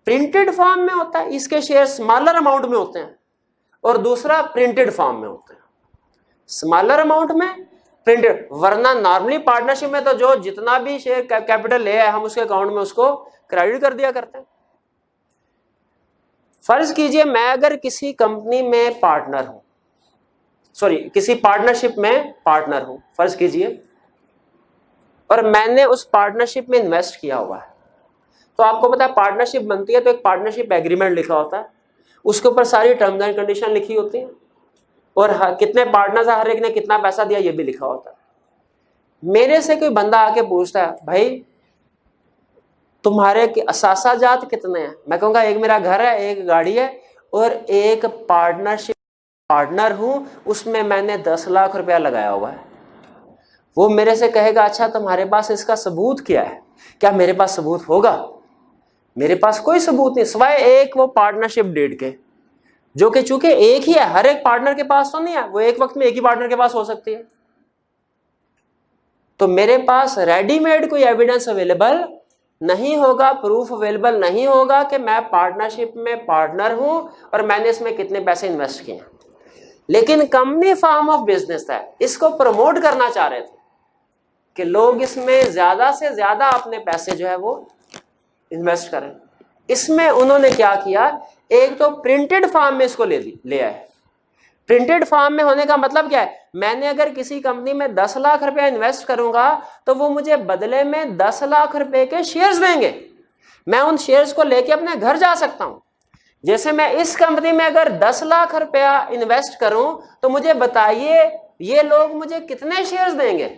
प्रिंटेड फॉर्म में होता है, इसके शेयर स्मॉलर अमाउंट में होते हैं, और दूसरा प्रिंटेड फॉर्म में होते हैं। स्मॉलर अमाउंट में प्रिंटेड, वरना नॉर्मली पार्टनरशिप में तो जो जितना भी शेयर कैपिटल ले आए हम उसके अकाउंट में उसको क्रेडिट कर दिया करते हैं। फर्ज कीजिए मैं अगर किसी कंपनी में पार्टनर हूं, सॉरी किसी पार्टनरशिप में पार्टनर हूं फर्ज कीजिए, और मैंने उस पार्टनरशिप में इन्वेस्ट किया हुआ है। तो आपको पता है पार्टनरशिप बनती है तो एक पार्टनरशिप एग्रीमेंट लिखा होता है, उसके ऊपर सारी टर्म्स एंड कंडीशन लिखी होती हैं, और कितने पार्टनर्स हर एक ने कितना पैसा दिया ये भी लिखा होता है। मेरे से कोई बंदा आके पूछता है भाई तुम्हारे असासाजात कितने हैं, मैं कहूँगा एक मेरा घर है, एक गाड़ी है, और एक पार्टनरशिप पार्टनर हूं उसमें मैंने 10 लाख रुपया लगाया हुआ है। वो मेरे से कहेगा अच्छा तुम्हारे पास इसका सबूत क्या है, क्या मेरे पास सबूत होगा? मेरे पास कोई सबूत नहीं सिवाय एक वो पार्टनरशिप डेट के, जो कि चूंकि एक ही है, हर एक पार्टनर के पास तो नहीं है, वो एक वक्त में एक ही पार्टनर के पास हो सकती है। तो मेरे पास रेडीमेड कोई एविडेंस अवेलेबल नहीं होगा, प्रूफ अवेलेबल नहीं होगा कि मैं पार्टनरशिप में पार्टनर हूं और मैंने इसमें कितने पैसे इन्वेस्ट किए। लेकिन कंपनी फॉर्म ऑफ बिजनेस है, इसको प्रमोट करना चाह रहे थे कि लोग इसमें ज्यादा से ज्यादा अपने पैसे जो है वो इन्वेस्ट करें। इसमें उन्होंने क्या किया, एक तो प्रिंटेड फॉर्म में इसको ले आए। प्रिंटेड फॉर्म में होने का मतलब क्या है, मैंने अगर किसी कंपनी में 10 लाख रुपया इन्वेस्ट करूंगा तो वो मुझे बदले में 10 लाख रुपए के शेयर्स देंगे, मैं उन शेयर्स को लेके अपने घर जा सकता हूं। जैसे मैं इस कंपनी में अगर 10 लाख रुपया इन्वेस्ट करूं तो मुझे बताइए ये लोग मुझे कितने शेयर्स देंगे,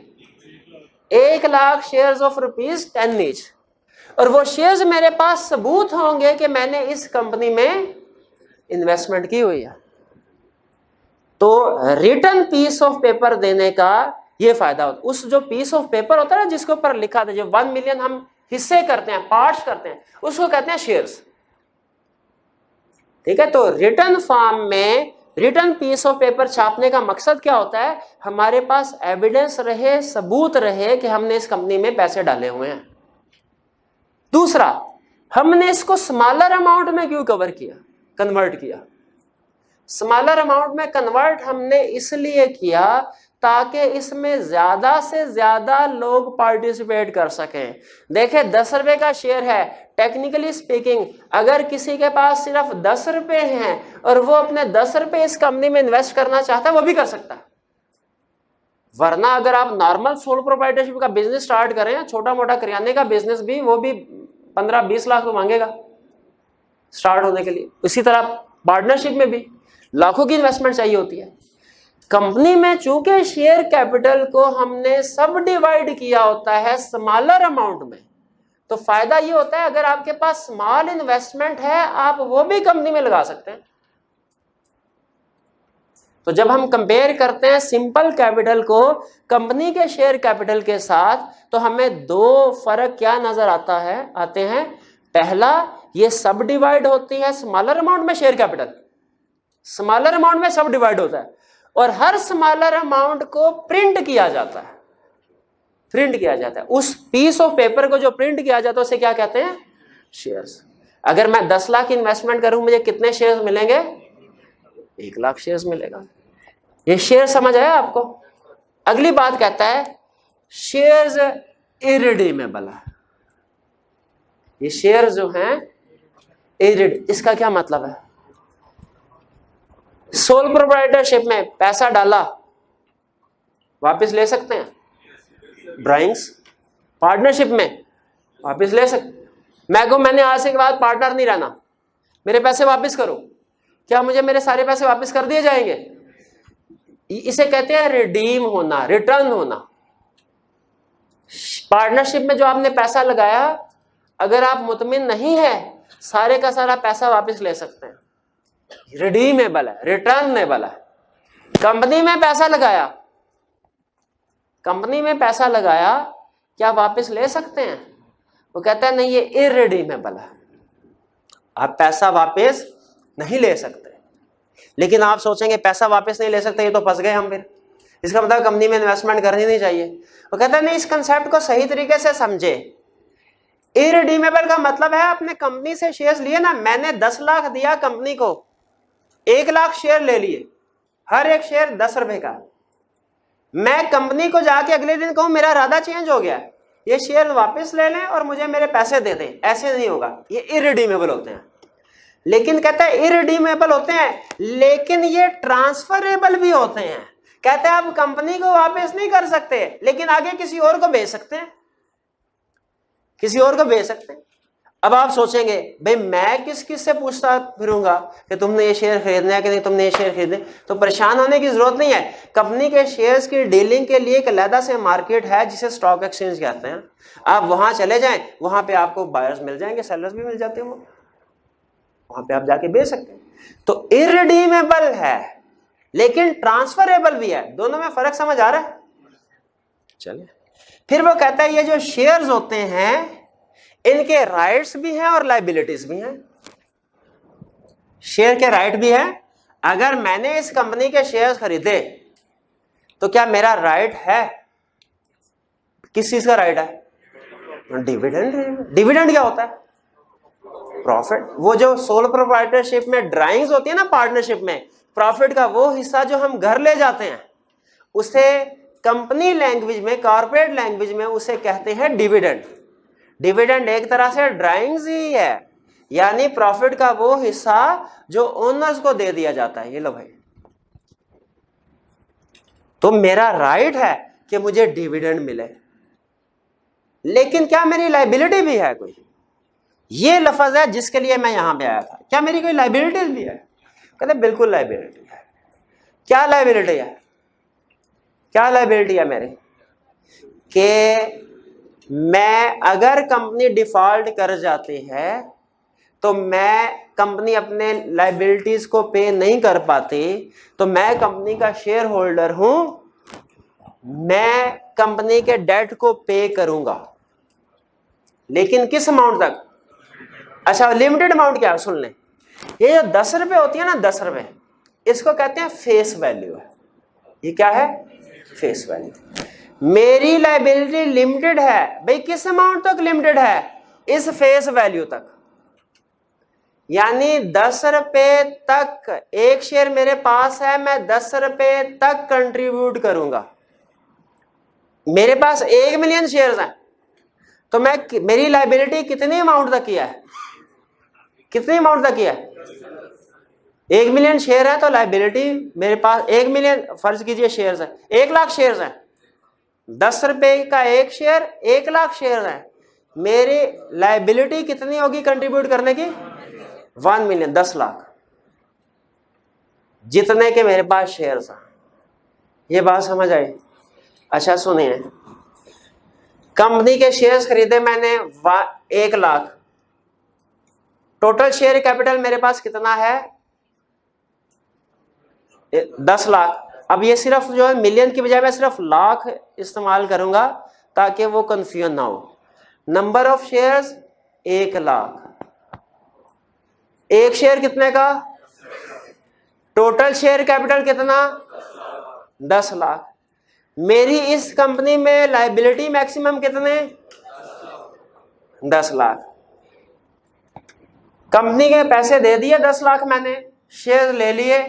1 लाख शेयर्स ऑफ ₹10 ईच, और वो शेयर्स मेरे पास सबूत होंगे कि मैंने इस कंपनी में इन्वेस्टमेंट की हुई है। तो रिटर्न पीस ऑफ पेपर देने का ये फायदा होता है। उस जो पीस ऑफ पेपर होता है ना जिसके ऊपर लिखा था, जो 1 मिलियन हम हिस्से करते हैं, पार्ट्स करते हैं, उसको कहते हैं शेयर्स। ठीक है, तो रिटर्न फॉर्म में रिटर्न पीस ऑफ पेपर छापने का मकसद क्या होता है, हमारे पास एविडेंस रहे, सबूत रहे कि हमने इस कंपनी में पैसे डाले हुए हैं। दूसरा, हमने इसको स्मॉलर अमाउंट में क्यों कन्वर्ट किया। स्मॉलर अमाउंट में कन्वर्ट हमने इसलिए किया ताकि इसमें ज्यादा से ज्यादा लोग पार्टिसिपेट कर सकें। देखिए 10 रुपए का शेयर है, टेक्निकली स्पीकिंग अगर किसी के पास सिर्फ 10 रुपए हैं और वो अपने 10 रुपए इस कंपनी में इन्वेस्ट करना चाहता है वो भी कर सकता है। वरना अगर आप नॉर्मल सोल प्रोप्राइटरशिप का बिजनेस स्टार्ट करें, छोटा मोटा किराने का बिजनेस भी, वो भी 15-20 लाख तो मांगेगा स्टार्ट होने के लिए। इसी तरह पार्टनरशिप में भी लाखों की इन्वेस्टमेंट चाहिए होती है। कंपनी में चूंकि शेयर कैपिटल को हमने सब डिवाइड किया होता है स्मॉलर अमाउंट में, तो फायदा ये होता है अगर आपके पास स्मॉल इन्वेस्टमेंट है आप वो भी कंपनी में लगा सकते हैं। तो जब हम कंपेयर करते हैं सिंपल कैपिटल को कंपनी के शेयर कैपिटल के साथ, तो हमें दो फर्क क्या नजर आते हैं। पहला, ये सब डिवाइड होती है स्मॉलर अमाउंट में शेयर कैपिटल, स्मॉलर अमाउंट में सब डिवाइड होता है और हर स्मॉलर अमाउंट को प्रिंट किया जाता है। प्रिंट किया जाता है उस पीस ऑफ पेपर को जो प्रिंट किया जाता है उसे क्या कहते हैं, शेयर्स। अगर मैं 10 लाख इन्वेस्टमेंट करूं मुझे कितने शेयर्स मिलेंगे, 1 लाख शेयर्स मिलेगा। ये शेयर समझ आया आपको। अगली बात कहता है शेयर्स इरिडीमेबल है। ये शेयर जो हैं इसका क्या मतलब है, सोल प्रोप्राइटरशिप में पैसा डाला वापस ले सकते हैं, ड्राइंग्स पार्टनरशिप में वापस ले सकते। मैंने आज से के बाद पार्टनर नहीं रहना, मेरे पैसे वापस करो, क्या मुझे मेरे सारे पैसे वापस कर दिए जाएंगे? इसे कहते हैं रिडीम होना, रिटर्न होना। पार्टनरशिप में जो आपने पैसा लगाया अगर आप मुतमिन नहीं है सारे का सारा पैसा वापस ले सकते हैं, रिडीमेबल है, रिटर्नेबल है। कंपनी में पैसा लगाया, कंपनी में पैसा लगाया क्या वापस ले सकते हैं? वो कहता है नहीं, ये इरिडीमेबल है, आप पैसा वापस नहीं ले सकते। लेकिन आप सोचेंगे पैसा वापस नहीं ले सकते, ये तो फंस गए हम, फिर इसका मतलब कंपनी में इन्वेस्टमेंट करनी नहीं चाहिए। वो कहता है नहीं, इस कंसेप्ट को सही तरीके से समझे। इरिडीमेबल का मतलब है आपने कंपनी से शेयर्स लिए ना, मैंने 10 लाख दिया कंपनी को, 1 लाख शेयर ले लिए, हर एक शेयर 10 रुपए का। मैं कंपनी को जाके अगले दिन कहूं मेरा इरादा चेंज हो गया, ये शेयर वापस ले लें और मुझे मेरे पैसे दे दें, ऐसे नहीं होगा, ये इरिडीमेबल होते हैं। लेकिन कहता है इरिडीमेबल होते हैं लेकिन ये ट्रांसफरेबल भी होते हैं। कहते हैं आप कंपनी को वापस नहीं कर सकते लेकिन आगे किसी और को बेच सकते हैं, किसी और को बेच सकते हैं। अब आप सोचेंगे भाई मैं किस किस से पूछता फिरूंगा कि तुमने ये शेयर खरीदना है कि नहीं, तुमने ये शेयर खरीदने। तो परेशान होने की जरूरत नहीं है। कंपनी के शेयर्स की डीलिंग के लिए एक अलग से मार्केट है जिसे स्टॉक एक्सचेंज कहते हैं। आप वहां चले जाएं, वहां पे आपको बायर्स मिल जाएंगे, सेलर्स भी मिल जाते हैं, वहां पे आप जाके बेच सकते हैं। तो इरिडीमेबल है लेकिन ट्रांसफरेबल भी है, दोनों में फर्क समझ आ रहा है? चलिए फिर वो कहता है ये जो शेयर्स होते हैं इनके राइट्स भी हैं और लायबिलिटीज भी हैं। शेयर के राइट भी है, अगर मैंने इस कंपनी के शेयर्स खरीदे तो क्या मेरा राइट है? किस चीज का राइट है? डिविडेंड। डिविडेंड क्या होता है? प्रॉफिट। वो जो सोल प्रोप्राइटरशिप में ड्राइंग्स होती है ना पार्टनरशिप में, प्रॉफिट का वो हिस्सा जो हम घर ले जाते हैं उसे कंपनी लैंग्वेज में, कॉर्पोरेट लैंग्वेज में उसे कहते हैं डिविडेंड। डिविडेंड एक तरह से ड्राइंग्स ही है, यानी प्रॉफिट का वो हिस्सा जो ओनर्स को दे दिया जाता है। ये लो भाई, तो मेरा राइट है कि मुझे डिविडेंड मिले, लेकिन क्या मेरी लायबिलिटी भी है कोई? ये लफ्ज है जिसके लिए मैं यहां पे आया था। क्या मेरी कोई लायबिलिटी भी है? कहते बिल्कुल लायबिलिटी है। क्या लायबिलिटी है? क्या लायबिलिटी है मेरी? कि मैं अगर कंपनी डिफॉल्ट कर जाती है तो मैं कंपनी अपने लायबिलिटीज को पे नहीं कर पाती, तो मैं कंपनी का शेयर होल्डर हूं, मैं कंपनी के डेट को पे करूंगा, लेकिन किस अमाउंट तक? अच्छा, लिमिटेड अमाउंट क्या है सुन लें। ये जो 10 रुपए होती है ना, 10 रुपए, इसको कहते हैं फेस वैल्यू है। ये क्या है? Face value. मेरी लायबिलिटी लिमिटेड है भाई, किस अमाउंट तक लिमिटेड है? इस फेस वैल्यू तक, यानी 10 रुपए तक एक शेयर मेरे पास है, मैं 10 रुपए तक कंट्रीब्यूट करूंगा। मेरे पास 1 मिलियन शेयर्स हैं, तो मेरी लाइबिलिटी कितनी अमाउंट तक की है, कितनी अमाउंट तक की है? 1 मिलियन शेयर है तो लाइबिलिटी मेरे पास 1 मिलियन, फर्ज कीजिए शेयर्स है, 1 लाख शेयर्स हैं, 10 रुपए का एक शेयर, 1 लाख शेयर है, मेरी लाइबिलिटी कितनी होगी कंट्रीब्यूट करने की? 1 मिलियन, 10 लाख, जितने के मेरे पास शेयर्स हैं। ये बात समझ आई? अच्छा सुनिए, कंपनी के शेयर्स खरीदे मैंने 1 लाख, टोटल शेयर कैपिटल मेरे पास कितना है? 10 लाख। अब ये सिर्फ जो है मिलियन की बजाय मैं सिर्फ लाख इस्तेमाल करूंगा ताकि वो कंफ्यूजन ना हो। नंबर ऑफ शेयर्स 1 लाख, एक शेयर कितने का? टोटल शेयर कैपिटल कितना? 10 लाख। मेरी इस कंपनी में लायबिलिटी मैक्सिमम कितने? 10 लाख। कंपनी के पैसे दे दिए 10 लाख, मैंने शेयर ले लिए,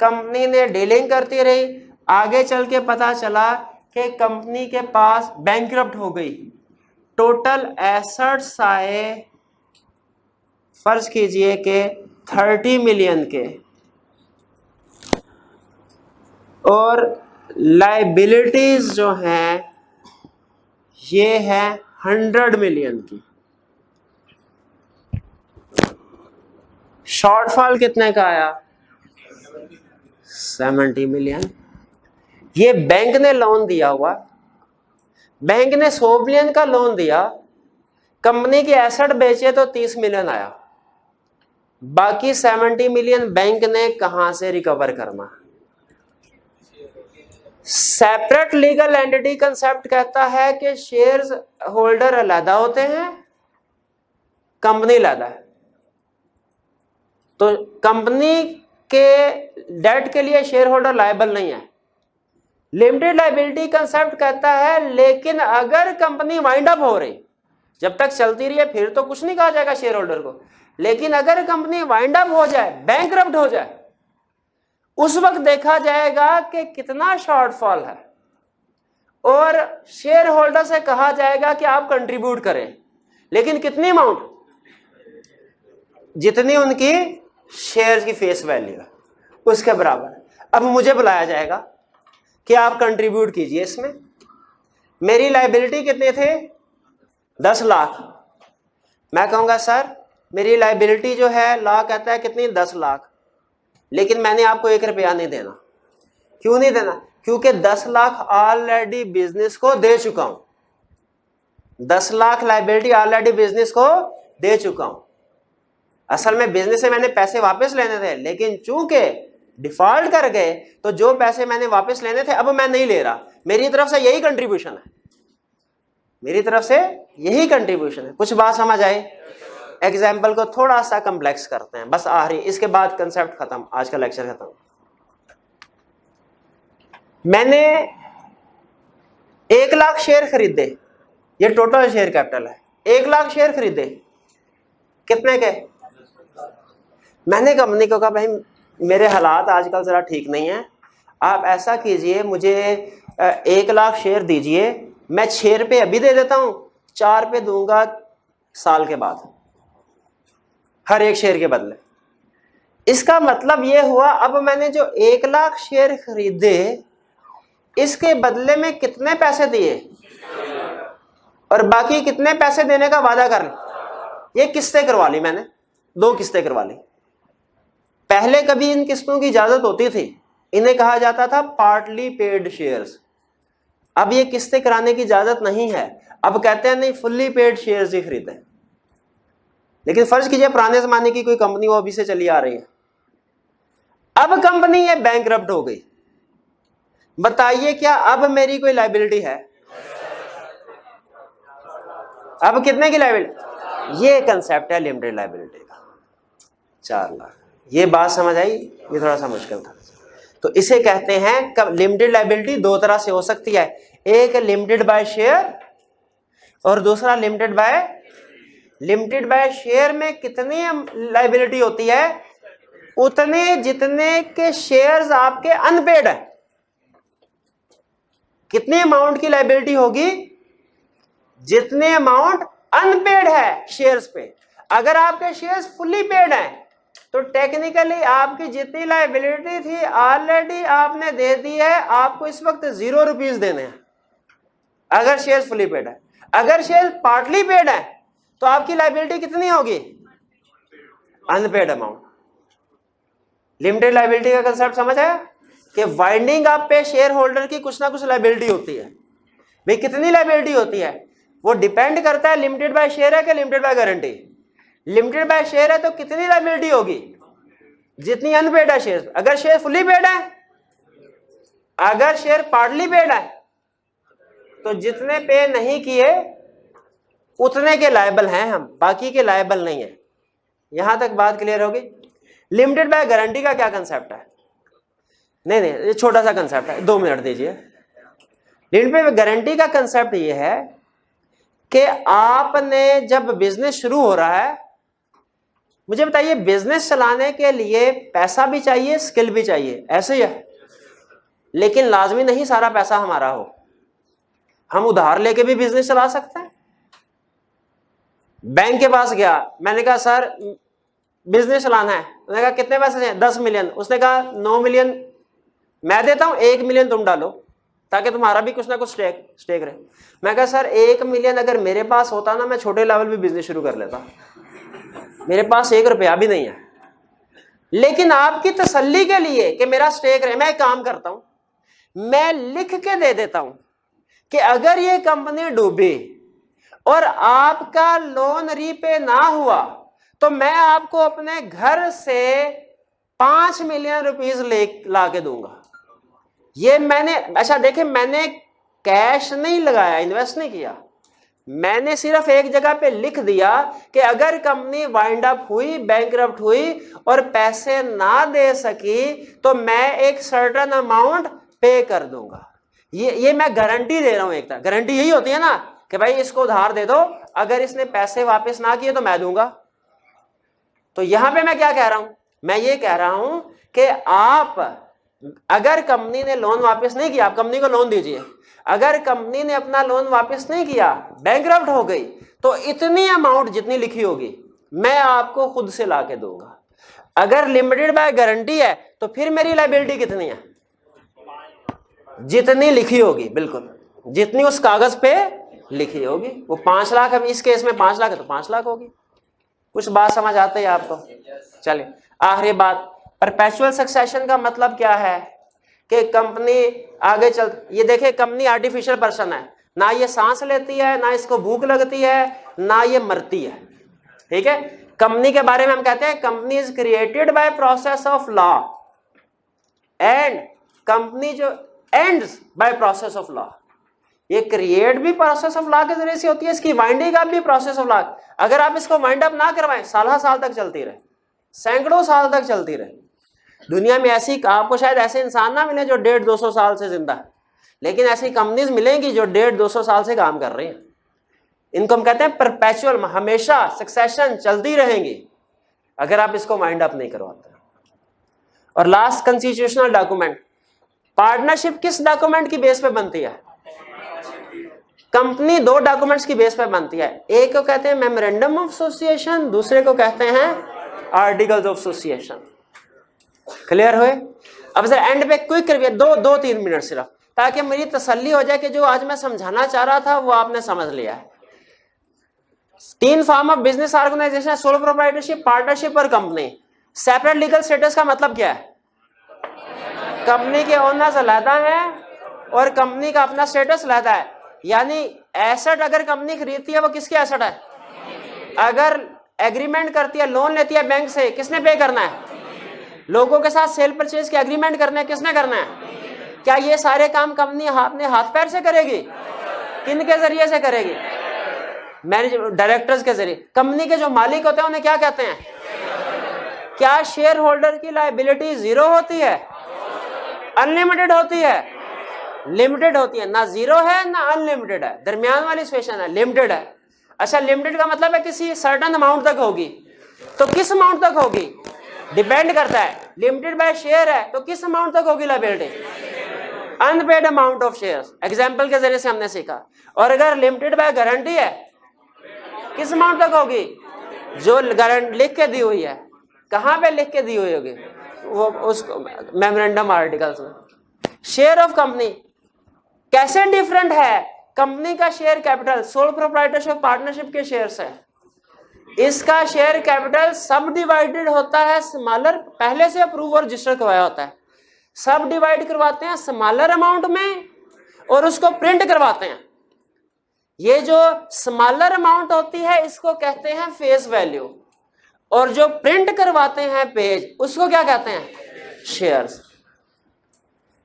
कंपनी ने डीलिंग करती रही, आगे चल के पता चला कि कंपनी के पास बैंकरप्ट हो गई, टोटल एसेट्स आए फर्ज कीजिए कि 30 मिलियन के, और लाइबिलिटीज जो हैं ये है 100 मिलियन की। शॉर्टफॉल कितने का आया? 70 मिलियन। ये बैंक ने लोन दिया हुआ, बैंक ने 100 मिलियन का लोन दिया, कंपनी के एसेट बेचे तो 30 मिलियन आया, बाकी 70 मिलियन बैंक ने कहां से रिकवर करना? सेपरेट लीगल एंटिटी कंसेप्ट कहता है कि शेयर्स होल्डर अलग होते हैं, कंपनी अलग है, तो कंपनी के डेट के लिए शेयर होल्डर लायबल नहीं है। लिमिटेड लायबिलिटी कंसेप्ट कहता है लेकिन अगर कंपनी वाइंड अप हो रही, जब तक चलती रही है फिर तो कुछ नहीं कहा जाएगा शेयर होल्डर को, लेकिन अगर कंपनी वाइंड अप हो जाए, बैंकरप्ट हो जाए, उस वक्त देखा जाएगा कि कितना शॉर्टफॉल है और शेयर होल्डर से कहा जाएगा कि आप कंट्रीब्यूट करें, लेकिन कितनी अमाउंट? जितनी उनकी शेयर की फेस वैल्यू है उसके बराबर। अब मुझे बुलाया जाएगा कि आप कंट्रीब्यूट कीजिए इसमें। मेरी लायबिलिटी कितने थे? 10 लाख। मैं कहूंगा सर मेरी लायबिलिटी जो है लॉ कहता है कितनी? 10 लाख, लेकिन मैंने आपको 1 रुपया नहीं देना। क्यों नहीं देना? क्योंकि 10 लाख ऑलरेडी बिजनेस को दे चुका हूं, 10 लाख लायबिलिटी ऑलरेडी बिजनेस को दे चुका हूं। असल में बिजनेस से मैंने पैसे वापस लेने थे, लेकिन चूंकि डिफॉल्ट कर गए तो जो पैसे मैंने वापस लेने थे अब मैं नहीं ले रहा। मेरी तरफ से यही कंट्रीब्यूशन है, मेरी तरफ से यही कंट्रीब्यूशन है। कुछ बात समझ आए? एग्जाम्पल को थोड़ा सा कम्प्लेक्स करते हैं, बस आखिरी, इसके बाद कंसेप्ट खत्म, आज का लेक्चर खत्म। मैंने 1 लाख शेयर खरीदे, ये टोटल शेयर कैपिटल है, 1 लाख शेयर खरीदे, कितने के? मैंने कंपनी को कहा भाई मेरे हालात आजकल जरा ठीक नहीं है, आप ऐसा कीजिए मुझे 1 लाख शेयर दीजिए, मैं 6 रुपये अभी दे देता हूं, 4 रुपये दूंगा साल के बाद हर एक शेयर के बदले। इसका मतलब यह हुआ अब मैंने जो 1 लाख शेयर खरीदे इसके बदले में कितने पैसे दिए और बाकी कितने पैसे देने का वादा कर लिया। ये किस्तें करवा ली मैंने, 2 किस्तें करवा ली। पहले कभी इन किस्तों की इजाजत होती थी, इन्हें कहा जाता था पार्टली पेड शेयर्स। अब ये किस्तें कराने की इजाजत नहीं है, अब कहते हैं नहीं फुल्ली पेड शेयर्स ही खरीदें। लेकिन फर्ज कीजिए पुराने जमाने की कोई कंपनी वो अभी से चली आ रही है, अब कंपनी ये बैंकरप्ट हो गई, बताइए क्या अब मेरी कोई लायबिलिटी है? अब कितने की लायबिलिटी? ये कंसेप्ट है लिमिटेड लायबिलिटी का, 4 लाख। ये बात समझ आई? ये थोड़ा सा मुश्किल था। तो इसे कहते हैं कब लिमिटेड लायबिलिटी 2 तरह से हो सकती है, एक लिमिटेड बाय शेयर और दूसरा limited by. Limited by share में कितनी लायबिलिटी होती है? उतने जितने के शेयर्स आपके अनपेड है। कितने अमाउंट की लायबिलिटी होगी? जितने अमाउंट अनपेड है शेयर्स पे। अगर आपके शेयर्स फुल्ली पेड हैं तो टेक्निकली आपकी जितनी लायबिलिटी थी ऑलरेडी आपने दे दी है, आपको इस वक्त 0 रुपीज देने हैं अगर शेयर्स फुल्ली पेड है। अगर शेयर पार्टली पेड है तो आपकी लायबिलिटी कितनी होगी? Unpaid amount. लिमिटेड लायबिलिटी का कंसेप्ट समझ आया कि वाइंडिंग अप पे शेयर होल्डर की कुछ ना कुछ लायबिलिटी होती है। भाई कितनी लायबिलिटी होती है वो डिपेंड करता है लिमिटेड बाय शेयर है कि limited by guarantee. Limited by share है तो कितनी लायबिलिटी होगी? जितनी अनपेड है शेयर। अगर शेयर फुल्ली पेड है, अगर शेयर पार्टली पेड है तो जितने पे नहीं किए उतने के लायबल हैं हम, बाकी के लायबल नहीं है। यहां तक बात क्लियर होगी? लिमिटेड बाय गारंटी का क्या कंसेप्ट है? नहीं ये छोटा सा कंसेप्ट है, 2 मिनट दीजिए। लिमिटेड बाय गारंटी का कंसेप्ट ये है कि आपने जब बिजनेस शुरू हो रहा है, मुझे बताइए बिजनेस चलाने के लिए पैसा भी चाहिए, स्किल भी चाहिए, ऐसे ही है। लेकिन लाजमी नहीं सारा पैसा हमारा हो, हम उधार लेके भी बिजनेस चला सकते हैं। बैंक के पास गया, मैंने कहा सर बिजनेस चलाना है। उसने कहा कितने पैसे चाहिए? 10 मिलियन। उसने कहा 9 मिलियन मैं देता हूं, 1 मिलियन तुम डालो ताकि तुम्हारा भी कुछ ना कुछ स्टेक रहे। मैं कहा सर 1 मिलियन अगर मेरे पास होता ना, मैं छोटे लेवल भी बिजनेस शुरू कर लेता। मेरे पास 1 रुपया भी नहीं है। लेकिन आपकी तसल्ली के लिए कि मेरा स्टेक रहे, मैं एक काम करता हूं, मैं लिख के दे देता हूं कि अगर ये कंपनी डूबी और आपका लोन रीपे ना हुआ तो मैं आपको अपने घर से 5 मिलियन रुपीस ला के दूंगा। ये मैंने, अच्छा देखें, मैंने कैश नहीं लगाया, इन्वेस्ट नहीं किया, मैंने सिर्फ एक जगह पे लिख दिया कि अगर कंपनी वाइंड अप हुई, बैंकरप्ट हुई और पैसे ना दे सकी तो मैं एक सर्टेन अमाउंट पे कर दूंगा। ये मैं गारंटी दे रहा हूं। एक तरह गारंटी यही होती है ना कि भाई इसको उधार दे दो, अगर इसने पैसे वापस ना किए तो मैं दूंगा। तो यहां पे मैं क्या कह रहा हूं? मैं ये कह रहा हूं कि आप अगर कंपनी ने लोन वापस नहीं किया, आप कंपनी को लोन दीजिए, अगर कंपनी ने अपना लोन वापस नहीं किया, बैंकरप्ट हो गई, तो इतनी अमाउंट जितनी लिखी होगी मैं आपको खुद से ला के दूंगा। अगर लिमिटेड बाय गारंटी है तो फिर मेरी लायबिलिटी कितनी है? जितनी लिखी होगी, बिल्कुल जितनी उस कागज पे लिखी होगी। वो 5 लाख, अब इस केस में 5 लाख है तो 5 लाख होगी। कुछ बात समझ आती है आपको? चलिए आखिरी बात, परपेचुअल सक्सेशन का मतलब क्या है कि कंपनी आगे चल, ये देखिए कंपनी आर्टिफिशियल पर्सन है, ना ये सांस लेती है, ना इसको भूख लगती है, ना ये मरती है। ठीक है, कंपनी के बारे में हम कहते हैं company is created by process of law and company जो ends by process of law. ये क्रिएट भी प्रोसेस ऑफ लॉ के जरिए से होती है, इसकी वाइंडिंग अप भी प्रोसेस ऑफ लॉ। अगर आप इसको वाइंड अप ना करवाएं, साल तक चलती रहे, सैकड़ों साल तक चलती रहे। दुनिया में ऐसी, आपको शायद ऐसे इंसान ना मिले जो 150-200 साल से जिंदा है, लेकिन ऐसी कंपनीज मिलेंगी जो 150-200 साल से काम कर रही हैं। इनको हम कहते हैं परपेचुअल, हमेशा सक्सेशन चलती रहेंगी अगर आप इसको वाइंड अप नहीं करवाते। और लास्ट, कॉन्स्टिट्यूशनल डॉक्यूमेंट। पार्टनरशिप किस डॉक्यूमेंट की बेस पे बनती है? कंपनी 2 डॉक्यूमेंट्स की बेस पे बनती है, एक को कहते हैं मेमोरेंडम ऑफ एसोसिएशन, दूसरे को कहते हैं आर्टिकल्स ऑफ एसोसिएशन। क्लियर हुए? अब जरा एंड पे क्विक रिव्यू, 2-3 मिनट सिर्फ, ताकि मेरी तसल्ली हो जाए कि जो आज मैं समझाना चाह रहा था वो आपने समझ लिया है। 3 form of business organisation, solo proprietorship, partnership और कंपनी। सेपरेट लीगल स्टेटस का मतलब क्या है? कंपनी के ओनर्स अलहदा है और कंपनी का अपना स्टेटस अलहदा है। यानी एसेट अगर कंपनी खरीदती है वो किसके एसेट है? अगर एग्रीमेंट करती है, लोन लेती है बैंक से, किसने पे करना है? लोगों के साथ सेल परचेज के एग्रीमेंट करने हैं, किसने करना है? क्या ये सारे काम कंपनी अपने हाथ पैर से करेगी? किन के जरिए से करेगी? मैनेजमेंट, डायरेक्टर्स के जरिए। कंपनी के जो मालिक होते हैं उन्हें क्या कहते हैं? क्या शेयर होल्डर की लायबिलिटी 0 होती है? अनलिमिटेड होती है? लिमिटेड होती है। ना 0 है ना अनलिमिटेड है, दरमियान वाली सिचुएशन है, लिमिटेड है। अच्छा, लिमिटेड का मतलब है किसी सर्टेन अमाउंट तक होगी। तो किस अमाउंट तक होगी? डिपेंड करता है। लिमिटेड बाय शेयर है तो किस अमाउंट तक होगी liability? Unpaid amount of shares, example के जरिए से हमने सीखा। और अगर लिमिटेड बाय गारंटी है, किस अमाउंट तक होगी? जो गारंटी लिख के दी हुई है। कहां पे लिख के दी हुई होगी? वो उसको मेमोरेंडम आर्टिकल्स में। शेयर ऑफ कंपनी कैसे डिफरेंट है? कंपनी का share capital sole proprietorship partnership के शेयर्स है। इसका शेयर कैपिटल सब डिवाइडेड होता है स्मॉलर, पहले से अप्रूव और रजिस्टर करवाया होता है। सब डिवाइड करवाते हैं स्मॉलर अमाउंट में और उसको प्रिंट करवाते हैं। ये जो स्मॉलर अमाउंट होती है इसको कहते हैं फेस वैल्यू, और जो प्रिंट करवाते हैं पेज उसको क्या कहते हैं? शेयर्स।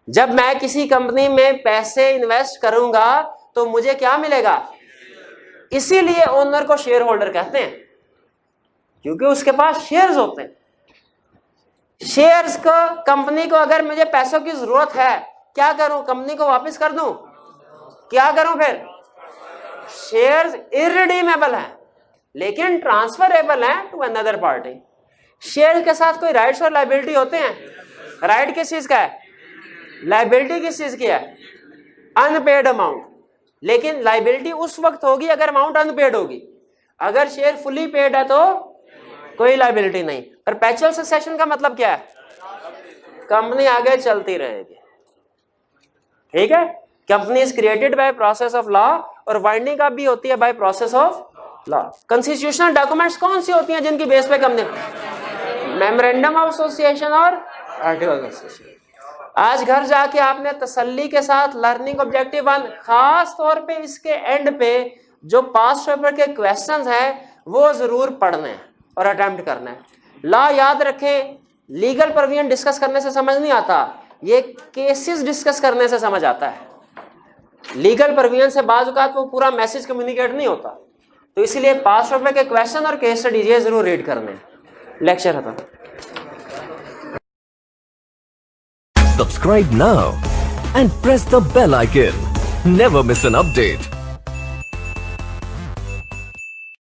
जब मैं किसी कंपनी में पैसे इन्वेस्ट करूंगा तो मुझे क्या मिलेगा? इसीलिए ओनर को शेयर होल्डर कहते हैं, क्योंकि उसके पास शेयर्स होते हैं। शेयर्स को, कंपनी को अगर मुझे पैसों की जरूरत है, क्या करूं? कंपनी को वापस कर दूं? क्या करूं फिर? शेयर्स इररिडीमेबल हैं लेकिन ट्रांसफरेबल हैं टू अनदर पार्टी। शेयर के साथ कोई राइट्स और लायबिलिटी होते हैं? राइट किस चीज का है? लायबिलिटी किस चीज की है? Unpaid amount. लेकिन लायबिलिटी उस वक्त होगी अगर अमाउंट अनपेड होगी। अगर शेयर फुली पेड है तो कोई लायबिलिटी नहीं। परपेचुअल सक्सेशन का मतलब क्या है? कंपनी आगे चलती रहेगी। ठीक है? Company is created by process of law, और वाइंडिंग अप भी होती है bye process of law. Constitutional documents कौन सी होती हैं जिनकी बेस पे कंपनी? मेमोरेंडम ऑफ एसोसिएशन और आर्टिकल ऑफ एसोसिएशन। आज घर जाके आपने तसल्ली के साथ लर्निंग ऑब्जेक्टिव 1, खास तौर पे इसके एंड पे जो पास्ट पेपर के क्वेश्चंस हैं वो जरूर पढ़ने हैं और अटेम्प्ट करना है। लॉ याद रखें, लीगल प्रोविजन डिस्कस करने से समझ नहीं आता, ये केसेस डिस्कस करने से समझ आता है। लीगल प्रोविजन से बाज़ औक़ात वो पूरा मैसेज कम्युनिकेट नहीं होता, तो इसलिए पास्ट पेपर के क्वेश्चन और केस स्टडीज ये जरूर रीड करने हैं। लेक्चर खत्म। Subscribe now and press the bell icon. Never miss an update.